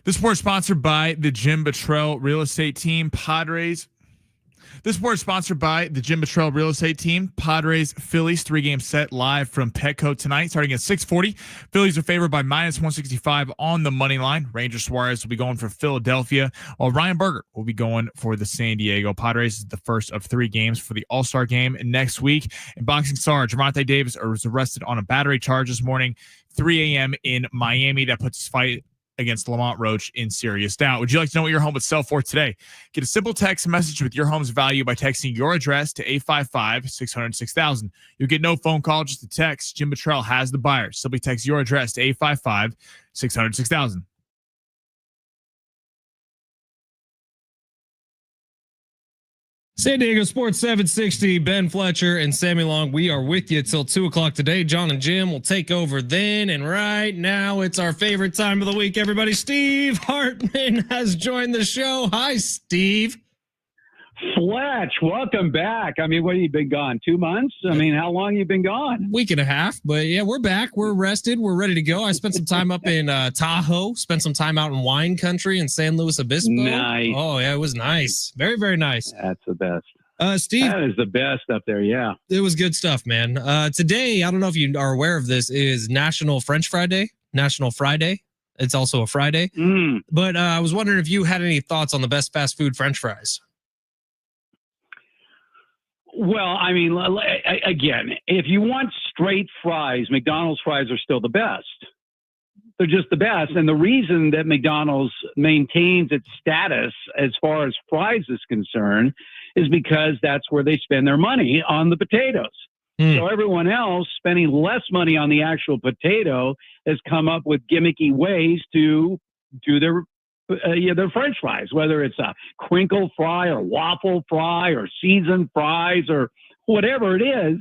This sport is sponsored by the Jim Buttrell Real Estate Team, Padres. This sport is sponsored by the Jim Buttrell Real Estate Team, Padres, Phillies, 3-game set live from Petco tonight, starting at 6:40. Phillies are favored by -165 on the money line. Ranger Suarez will be going for Philadelphia, while Ryan Berger will be going for the San Diego Padres. Is the first of 3 games for the All-Star game next week. And boxing star Gervonta Davis was arrested on a battery charge this morning, 3 a.m. in Miami. That puts his fight against Lamont Roach in serious doubt. Would you like to know what your home would sell for today? Get a simple text message with your home's value by texting your address to 855-600-6000. You'll get no phone call, just a text. Jim Buttrell has the buyer. Simply text your address to 855-600-6000. San Diego Sports 760, Ben Fletcher and Sammy Long. We are with you till 2 o'clock today. John and Jim will take over then. And right now, it's our favorite time of the week, everybody. Steve Hartman has joined the show. Hi, Steve. Fletch, welcome back. I mean, what have you been gone? 2 months? I mean, how long have you been gone? Week and a half, but yeah, we're back. We're rested. We're ready to go. I spent some time up in Tahoe, spent some time out in wine country in San Luis Obispo. Nice. Oh, yeah, it was nice. Very, very nice. That's the best. Steve, That is the best up there, yeah. it was good stuff, man. Today, I don't know if you are aware of this, is National French Fry Day. National Friday. It's also a Friday. But I was wondering if you had any thoughts on the best fast food French fries. Well, I mean, again, if you want straight fries, McDonald's fries are still the best. They're just the best. And the reason that McDonald's maintains its status as far as fries is concerned is because that's where they spend their money on the potatoes. So everyone else spending less money on the actual potato has come up with gimmicky ways to do their French fries, whether it's a crinkle fry or waffle fry or seasoned fries or whatever it is.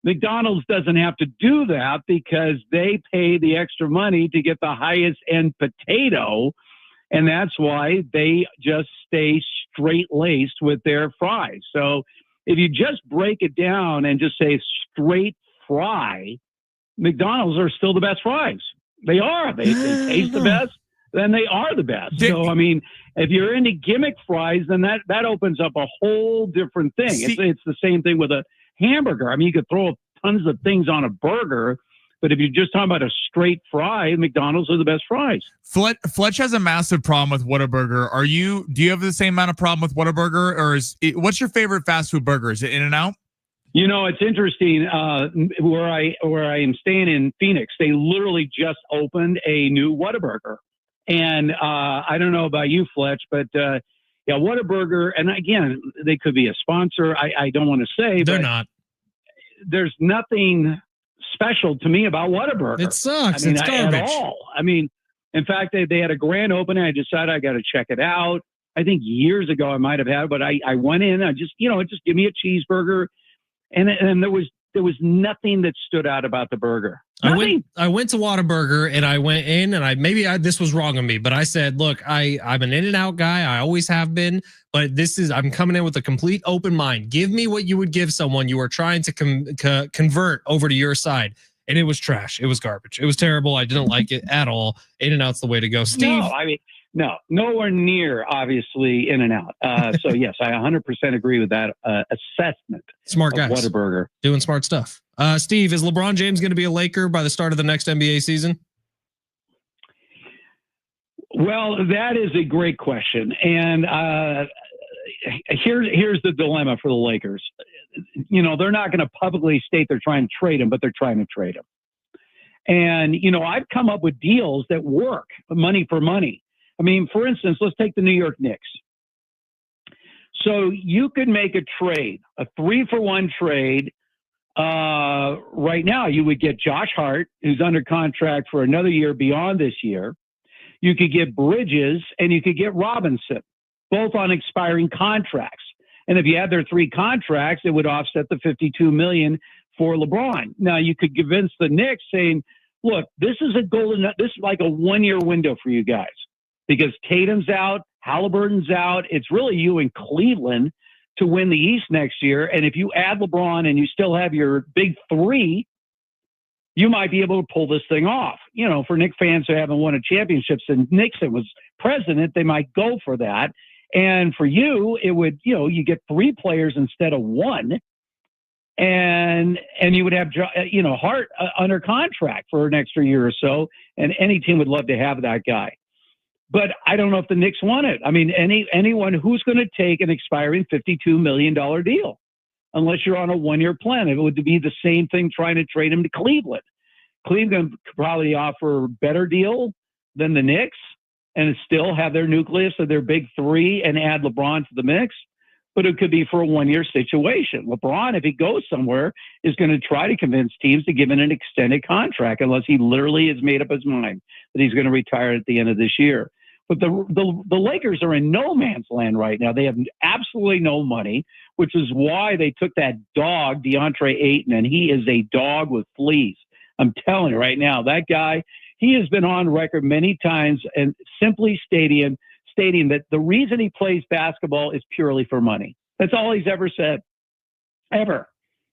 McDonald's doesn't have to do that because they pay the extra money to get the highest end potato. And that's why they just stay straight laced with their fries. So if you just break it down and just say straight fry, McDonald's are still the best fries. They are. They taste the best. Then they are the best. So, I mean, if you're into gimmick fries, then that opens up a whole different thing. It's the same thing with a hamburger. I mean, you could throw tons of things on a burger, but if you're just talking about a straight fry, McDonald's are the best fries. Fletch has a massive problem with Whataburger. Do you have the same amount of problem with Whataburger, or what's your favorite fast food burger? Is it In-N-Out? You know, it's interesting. Where I am staying in Phoenix, they literally just opened a new Whataburger. And I don't know about you, Fletch, but yeah, Whataburger, and again, they could be a sponsor. I don't want to say, They're but not. There's nothing special to me about Whataburger. It sucks. I mean, it's garbage. At all. I mean, in fact, they had a grand opening. I decided I got to check it out. I think years ago I might have had, but I went in. I just give me a cheeseburger, and there was nothing that stood out about the burger. Nothing. I went to Whataburger and I went in and this was wrong of me, but I said, look, I'm an In-N-Out guy. I always have been, but I'm coming in with a complete open mind. Give me what you would give someone you are trying to convert over to your side. And it was trash. It was garbage. It was terrible. I didn't like it at all. In-N-Out's the way to go. Steve. No, I mean, no, nowhere near, obviously, In-N-Out. So, yes, I 100% agree with that assessment. Smart guys. Whataburger. Doing smart stuff. Steve, is LeBron James going to be a Laker by the start of the next NBA season? Well, that is a great question. And here's the dilemma for the Lakers. You know, they're not going to publicly state they're trying to trade him, but they're trying to trade him. And, you know, I've come up with deals that work, money for money. I mean, for instance, let's take the New York Knicks. So you could make a trade, a 3-for-1 trade. Right now, you would get Josh Hart, who's under contract for another year beyond this year. You could get Bridges, and you could get Robinson, both on expiring contracts. And if you had their 3 contracts, it would offset the $52 million for LeBron. Now, you could convince the Knicks saying, look, this is like a 1-year window for you guys because Tatum's out, Halliburton's out. It's really you and Cleveland to win the East next year. And if you add LeBron and you still have your big 3, you might be able to pull this thing off. You know, for Knicks fans who haven't won a championship since Nixon was president, they might go for that. And for you, it would, you know, you get 3 players instead of 1. And you would have, you know, Hart under contract for an extra year or so. And any team would love to have that guy. But I don't know if the Knicks want it. I mean, anyone who's going to take an expiring $52 million deal, unless you're on a 1-year plan. It would be the same thing trying to trade him to Cleveland. Cleveland could probably offer a better deal than the Knicks and still have their nucleus of their big 3 and add LeBron to the mix. But it could be for a 1-year situation. LeBron, if he goes somewhere, is going to try to convince teams to give him an extended contract unless he literally has made up his mind that he's going to retire at the end of this year. But the Lakers are in no man's land right now. They have absolutely no money. which is why they took that dog, DeAndre Ayton, and he is a dog with fleas. I'm telling you right now, that guy, he has been on record many times and simply stating that the reason he plays basketball is purely for money. That's all he's ever said, ever.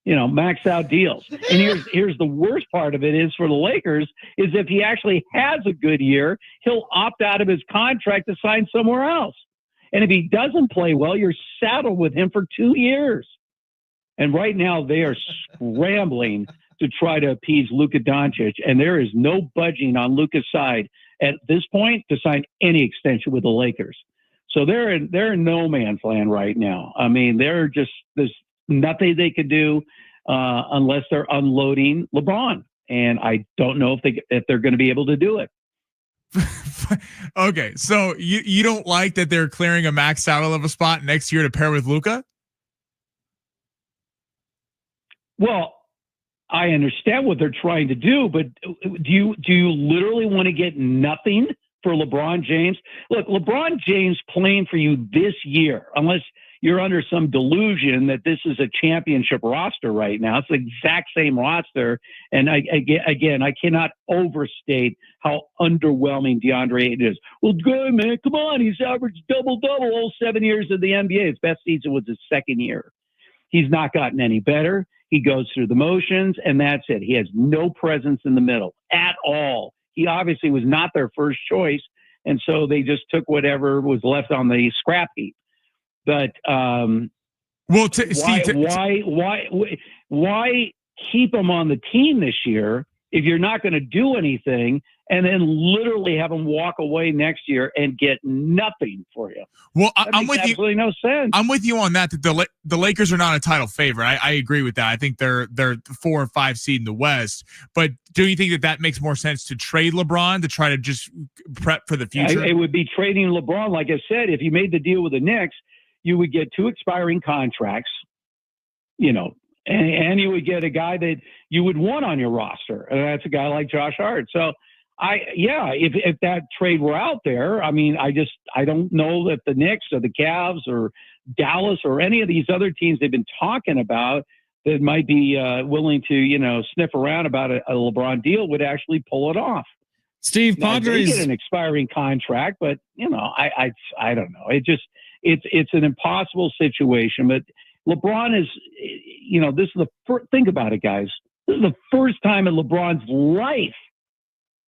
Max out deals. And here's the worst part of it is for the Lakers is if he actually has a good year, he'll opt out of his contract to sign somewhere else. And if he doesn't play well, you're saddled with him for 2 years. And right now they are scrambling to try to appease Luka Doncic, and there is no budging on Luka's side at this point to sign any extension with the Lakers. So they're in no man's land right now. I mean, there's nothing they could do unless they're unloading LeBron, and I don't know if they're going to be able to do it. Okay, so you don't like that they're clearing a max salary level spot next year to pair with Luka? Well, I understand what they're trying to do, but do you literally want to get nothing for LeBron James? Look, LeBron James playing for you this year, unless you're under some delusion that this is a championship roster right now. It's the exact same roster. And I cannot overstate how underwhelming DeAndre Ayton is. Well, good, man. Come on. He's averaged double-double all 7 years of the NBA. His best season was his second year. He's not gotten any better. He goes through the motions, and that's it. He has no presence in the middle at all. He obviously was not their first choice, and so they just took whatever was left on the scrap heap. But why keep him on the team this year if you're not going to do anything, and then literally have him walk away next year and get nothing for you? Well, I'm with you. Absolutely no sense. I'm with you on that. That the Lakers are not a title favorite. I agree with that. I think they're 4 or 5 seed in the West. But do you think that makes more sense to trade LeBron to try to just prep for the future? It would be trading LeBron. Like I said, if you made the deal with the Knicks, you would get 2 expiring contracts. And you would get a guy that you would want on your roster, and that's a guy like Josh Hart. So, if that trade were out there, I mean, I don't know that the Knicks or the Cavs or Dallas or any of these other teams they've been talking about that might be willing to, sniff around about a LeBron deal would actually pull it off. Steve, Padres they get an expiring contract, but I don't know. It's an impossible situation, but LeBron is, this is think about it, guys. This is the first time in LeBron's life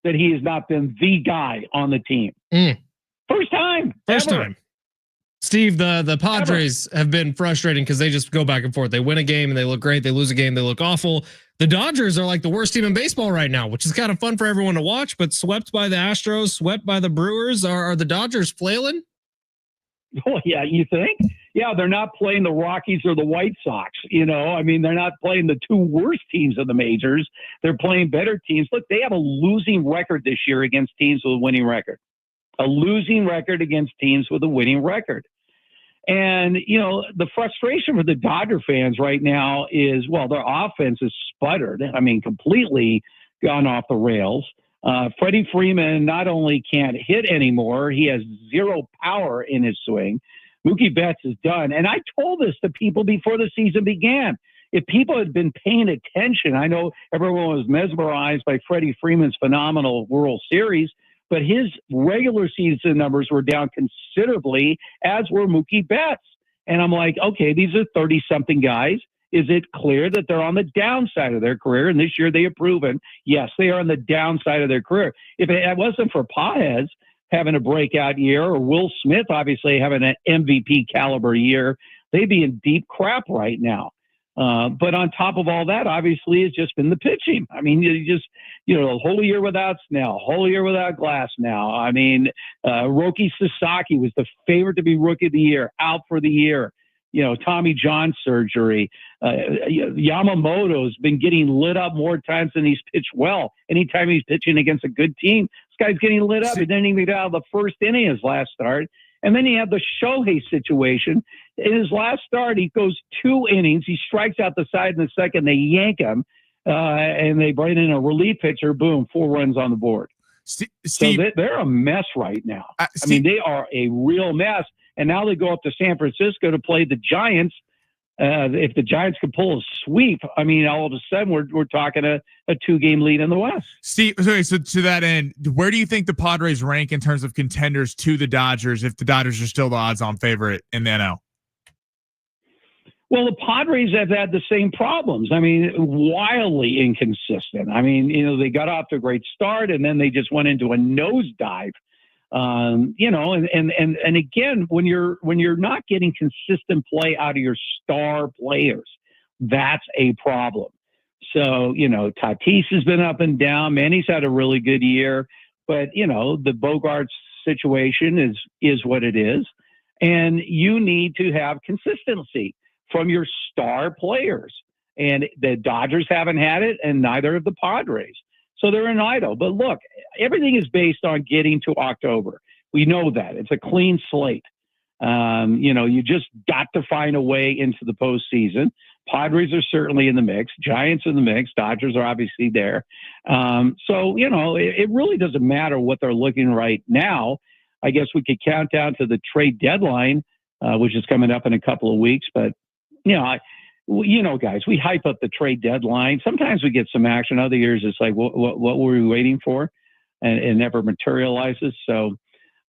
that he has not been the guy on the team. First time. Steve, the Padres have been frustrating because they just go back and forth. They win a game and they look great. They lose a game, they look awful. The Dodgers are like the worst team in baseball right now, which is kind of fun for everyone to watch, but swept by the Astros, swept by the Brewers. Are the Dodgers flailing? Oh, yeah, you think? Yeah, they're not playing the Rockies or the White Sox. They're not playing the 2 worst teams of the majors. They're playing better teams. Look, they have a losing record this year against teams with a winning record. A losing record against teams with a winning record. And, the frustration for the Dodger fans right now is, well, their offense is sputtered. I mean, completely gone off the rails. Freddie Freeman not only can't hit anymore, he has 0 power in his swing. Mookie Betts is done. And I told this to people before the season began. If people had been paying attention, I know everyone was mesmerized by Freddie Freeman's phenomenal World Series, but his regular season numbers were down considerably, as were Mookie Betts. And I'm like, okay, these are 30-something guys. Is it clear that they're on the downside of their career? And this year they have proven, yes, they are on the downside of their career. If it wasn't for Paez having a breakout year, or Will Smith obviously having an MVP caliber year, they'd be in deep crap right now. But on top of all that, obviously, it's just been the pitching. I mean, a whole year without Snell, whole year without Glass now. I mean, Roki Sasaki was the favorite to be Rookie of the Year, out for the year. Tommy John surgery. Yamamoto's been getting lit up more times than he's pitched well. Anytime he's pitching against a good team, this guy's getting lit up. He didn't even get out of the first inning his last start. And then you have the Shohei situation. In his last start, he goes 2 innings. He strikes out the side in the second. They yank him, and they bring in a relief pitcher. Boom, 4 runs on the board. Steve, so they're a mess right now. I mean, they are a real mess. And now they go up to San Francisco to play the Giants, If the Giants could pull a sweep, I mean, all of a sudden we're talking a 2-game lead in the West. Steve, sorry, so to that end, where do you think the Padres rank in terms of contenders to the Dodgers if the Dodgers are still the odds-on favorite in the NL? Well, the Padres have had the same problems. I mean, wildly inconsistent. I mean, they got off to a great start and then they just went into a nosedive. And again, when you're not getting consistent play out of your star players, that's a problem. So, Tatis has been up and down. Manny's had a really good year, but the Bogarts situation is what it is. And you need to have consistency from your star players. And the Dodgers haven't had it, and neither have the Padres. So they're in idle. But look, everything is based on getting to October. We know that. It's a clean slate. You just got to find a way into the postseason. Padres are certainly in the mix. Giants in the mix. Dodgers are obviously there. It really doesn't matter what they're looking right now. I guess we could count down to the trade deadline, which is coming up in a couple of weeks. But, guys, we hype up the trade deadline. Sometimes we get some action. Other years, it's like, what were we waiting for? And it never materializes. So,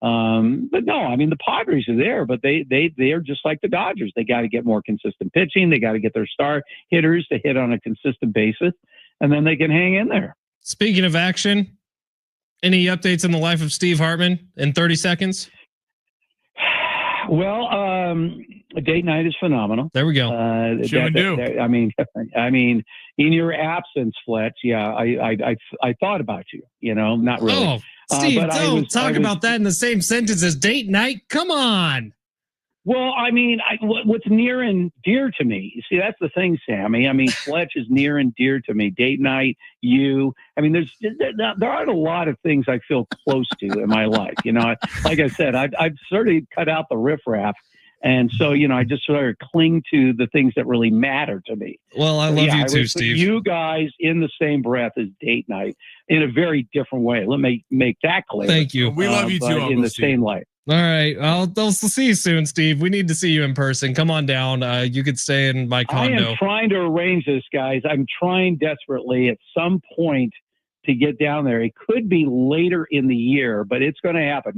but no, I mean, the Padres are there, but they are just like the Dodgers. They got to get more consistent pitching. They got to get their star hitters to hit on a consistent basis, and then they can hang in there. Speaking of action, any updates in the life of Steve Hartman in 30 seconds? Well, date night is phenomenal. There we go. I mean, in your absence, Fletch. Yeah, I thought about you. Not really. Oh, Steve, don't talk about that in the same sentence as date night. Come on. Well, I mean, what's near and dear to me. You see, that's the thing, Sammy. I mean, Fletch is near and dear to me. Date night, you. I mean, there aren't a lot of things I feel close to in my life. Like I said, I've sort of cut out the riffraff. And so, I just sort of cling to the things that really matter to me. Well, I love you too, Steve. You guys in the same breath as date night in a very different way. Let me make that clear. Thank you. We love you too. In the same light. All right. I'll see you soon, Steve. We need to see you in person. Come on down. You could stay in my condo. I am trying to arrange this, guys. I'm trying desperately at some point to get down there. It could be later in the year, but it's going to happen.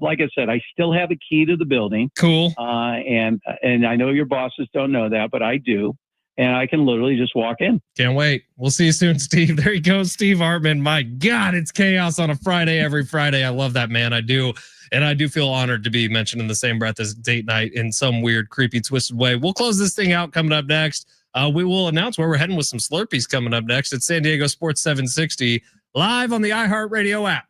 Like I said, I still have a key to the building. Cool. And I know your bosses don't know that, but I do. And I can literally just walk in. Can't wait. We'll see you soon, Steve. There you go, Steve Hartman. My God, it's chaos on a Friday every Friday. I love that, man. I do. And I do feel honored to be mentioned in the same breath as date night in some weird, creepy, twisted way. We'll close this thing out coming up next. We will announce where we're heading with some Slurpees coming up next. It's San Diego Sports 760 live on the iHeartRadio app.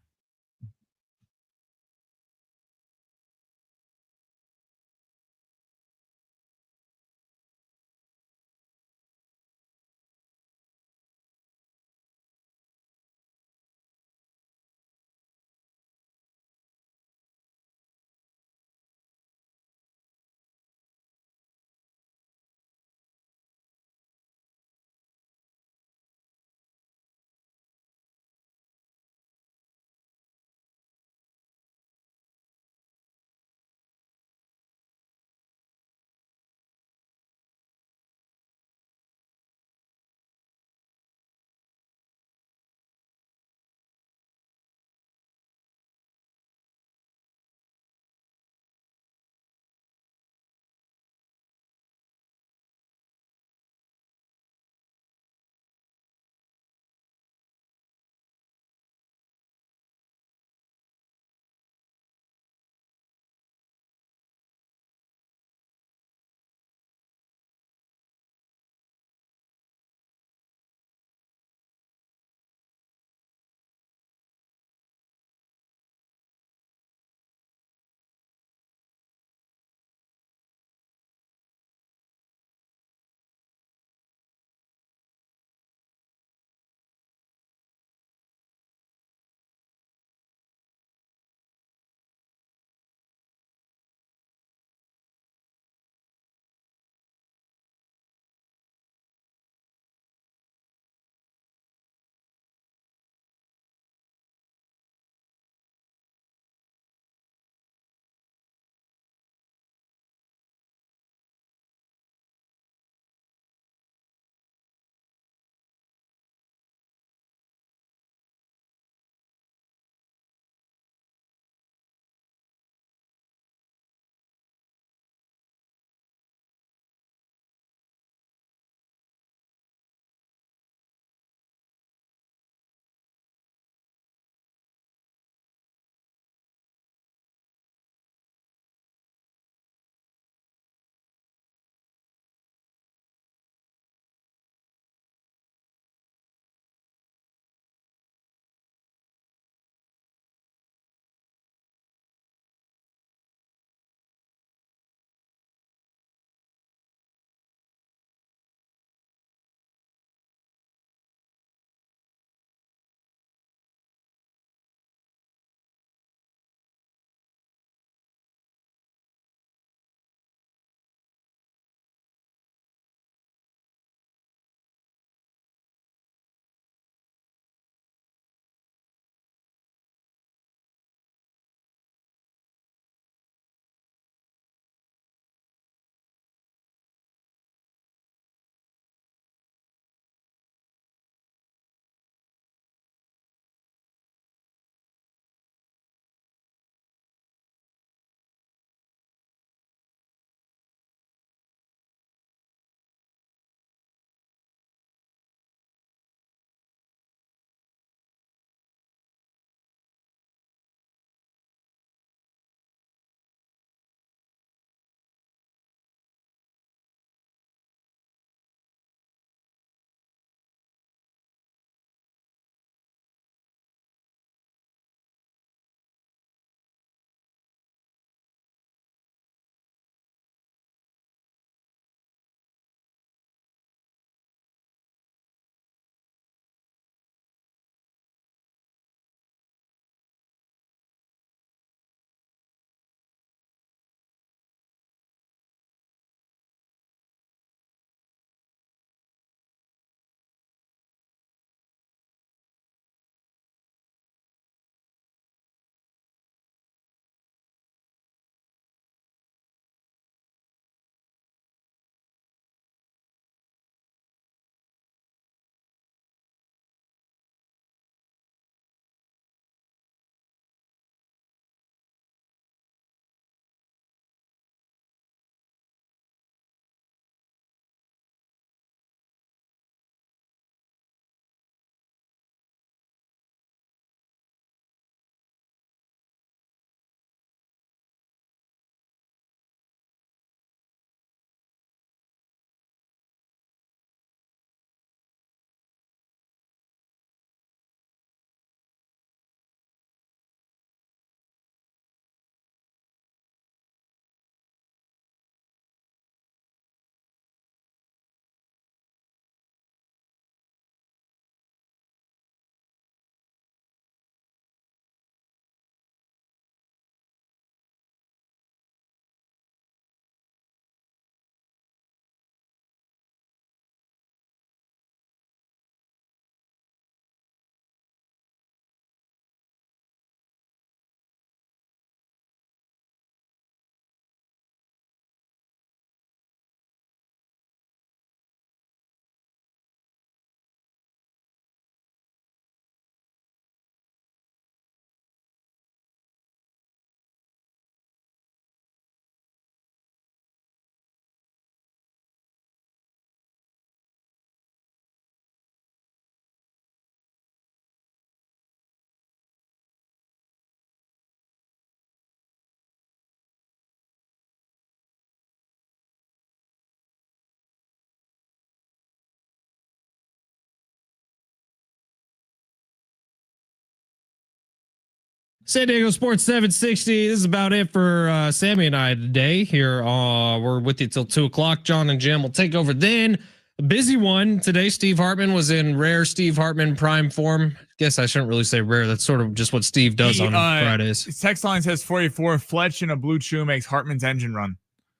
San Diego Sports 760. This is about it for Sammy and I today. Here, we're with you till 2:00. John and Jim will take over then. A busy one today. Steve Hartman was in rare Steve Hartman prime form. Guess I shouldn't really say rare. That's sort of just what Steve does on Fridays. His text line says 484 Fletch in a blue chew makes Hartman's engine run.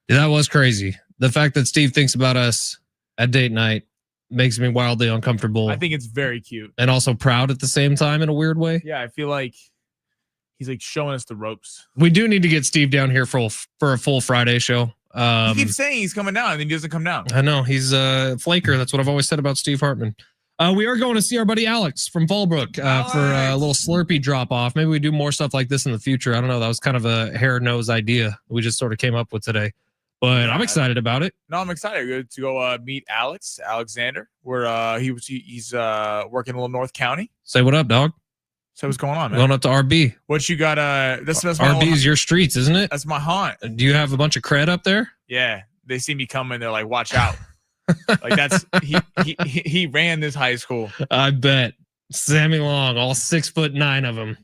Yeah, that was crazy. The fact that Steve thinks about us at date night makes me wildly uncomfortable. I think it's very cute. And also proud at the same time in a weird way. Yeah, I feel like he's like showing us the ropes. We do need to get Steve down here for a full Friday show. He keeps saying he's coming down and then he doesn't come down. I know. He's a flaker. That's what I've always said about Steve Hartman. We are going to see our buddy Alex from Fallbrook for a little Slurpee drop off. Maybe we do more stuff like this in the future. I don't know. That was kind of a hair nose idea we just sort of came up with today. But yeah, I'm excited about it. No, I'm excited to go meet Alexander, where he's working a little North County. Say what up, dog. So what's going on, man? Going up to RB. What you got? That's my RB is your streets, isn't it? That's my haunt. Do you have a bunch of cred up there? Yeah, they see me coming. They're like, "Watch out!" Like that's he ran this high school. I bet. Sammy Long, all 6'9" of them.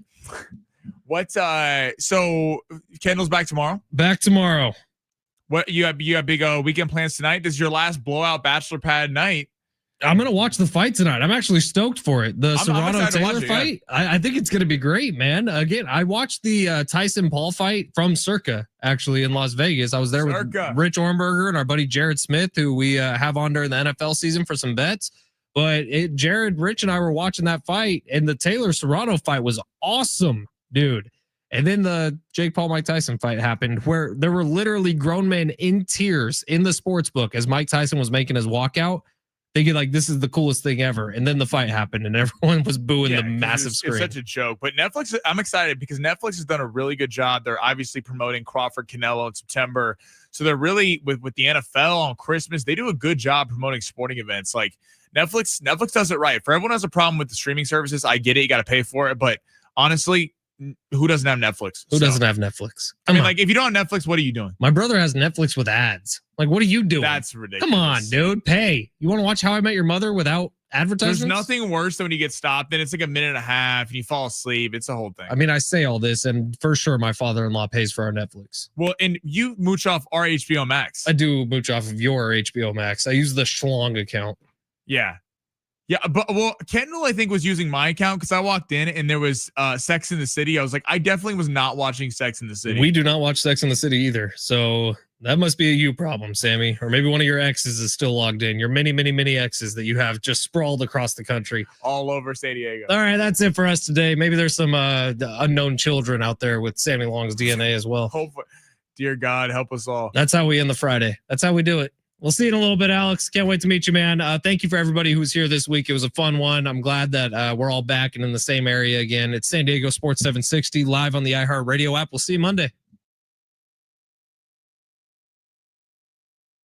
What? So Kendall's back tomorrow. Back tomorrow. What you have big weekend plans tonight? This is your last blowout bachelor pad night. I'm going to watch the fight tonight. I'm actually stoked for it. The Serrano-Taylor fight. Yeah. I think it's going to be great, man. Again, I watched the Tyson-Paul fight from Circa, actually, in Las Vegas. I was there with Rich Ornberger and our buddy Jared Smith, who we have on during the NFL season for some bets. But Jared, Rich, and I were watching that fight, and the Taylor-Serrano fight was awesome, dude. And then the Jake Paul-Mike Tyson fight happened, where there were literally grown men in tears in the sports book as Mike Tyson was making his walkout, thinking like this is the coolest thing ever. And then the fight happened and everyone was booing the massive screen. It's such a joke. But Netflix, I'm excited because Netflix has done a really good job. They're obviously promoting Crawford Canelo in September. So they're really with the NFL on Christmas, they do a good job promoting sporting events. Like Netflix does it right. For everyone who has a problem with the streaming services, I get it. You got to pay for it. But honestly, who doesn't have Netflix? Who doesn't have Netflix? I mean, like if you don't have Netflix, what are you doing? My brother has Netflix with ads. Like, what are you doing? That's ridiculous. Come on, dude. Pay. You want to watch How I Met Your Mother without advertisements? There's nothing worse than when you get stopped and it's like a minute and a half and you fall asleep. It's a whole thing. I mean, I say all this and for sure my father-in-law pays for our Netflix. Well, and you mooch off our HBO Max. I do mooch off of your HBO Max. I use the Schlong account. Yeah. Yeah, but Kendall, I think, was using my account because I walked in and there was Sex in the City. I was like, I definitely was not watching Sex in the City. We do not watch Sex in the City either. So that must be a you problem, Sammy. Or maybe one of your exes is still logged in. Your many, many, many exes that you have just sprawled across the country. All over San Diego. All right, that's it for us today. Maybe there's some unknown children out there with Sammy Long's DNA as well. Hopefully. Dear God, help us all. That's how we end the Friday. That's how we do it. We'll see you in a little bit, Alex. Can't wait to meet you, man. Thank you for everybody who was here this week. It was a fun one. I'm glad that we're all back and in the same area again. It's San Diego Sports 760 live on the iHeartRadio app. We'll see you Monday.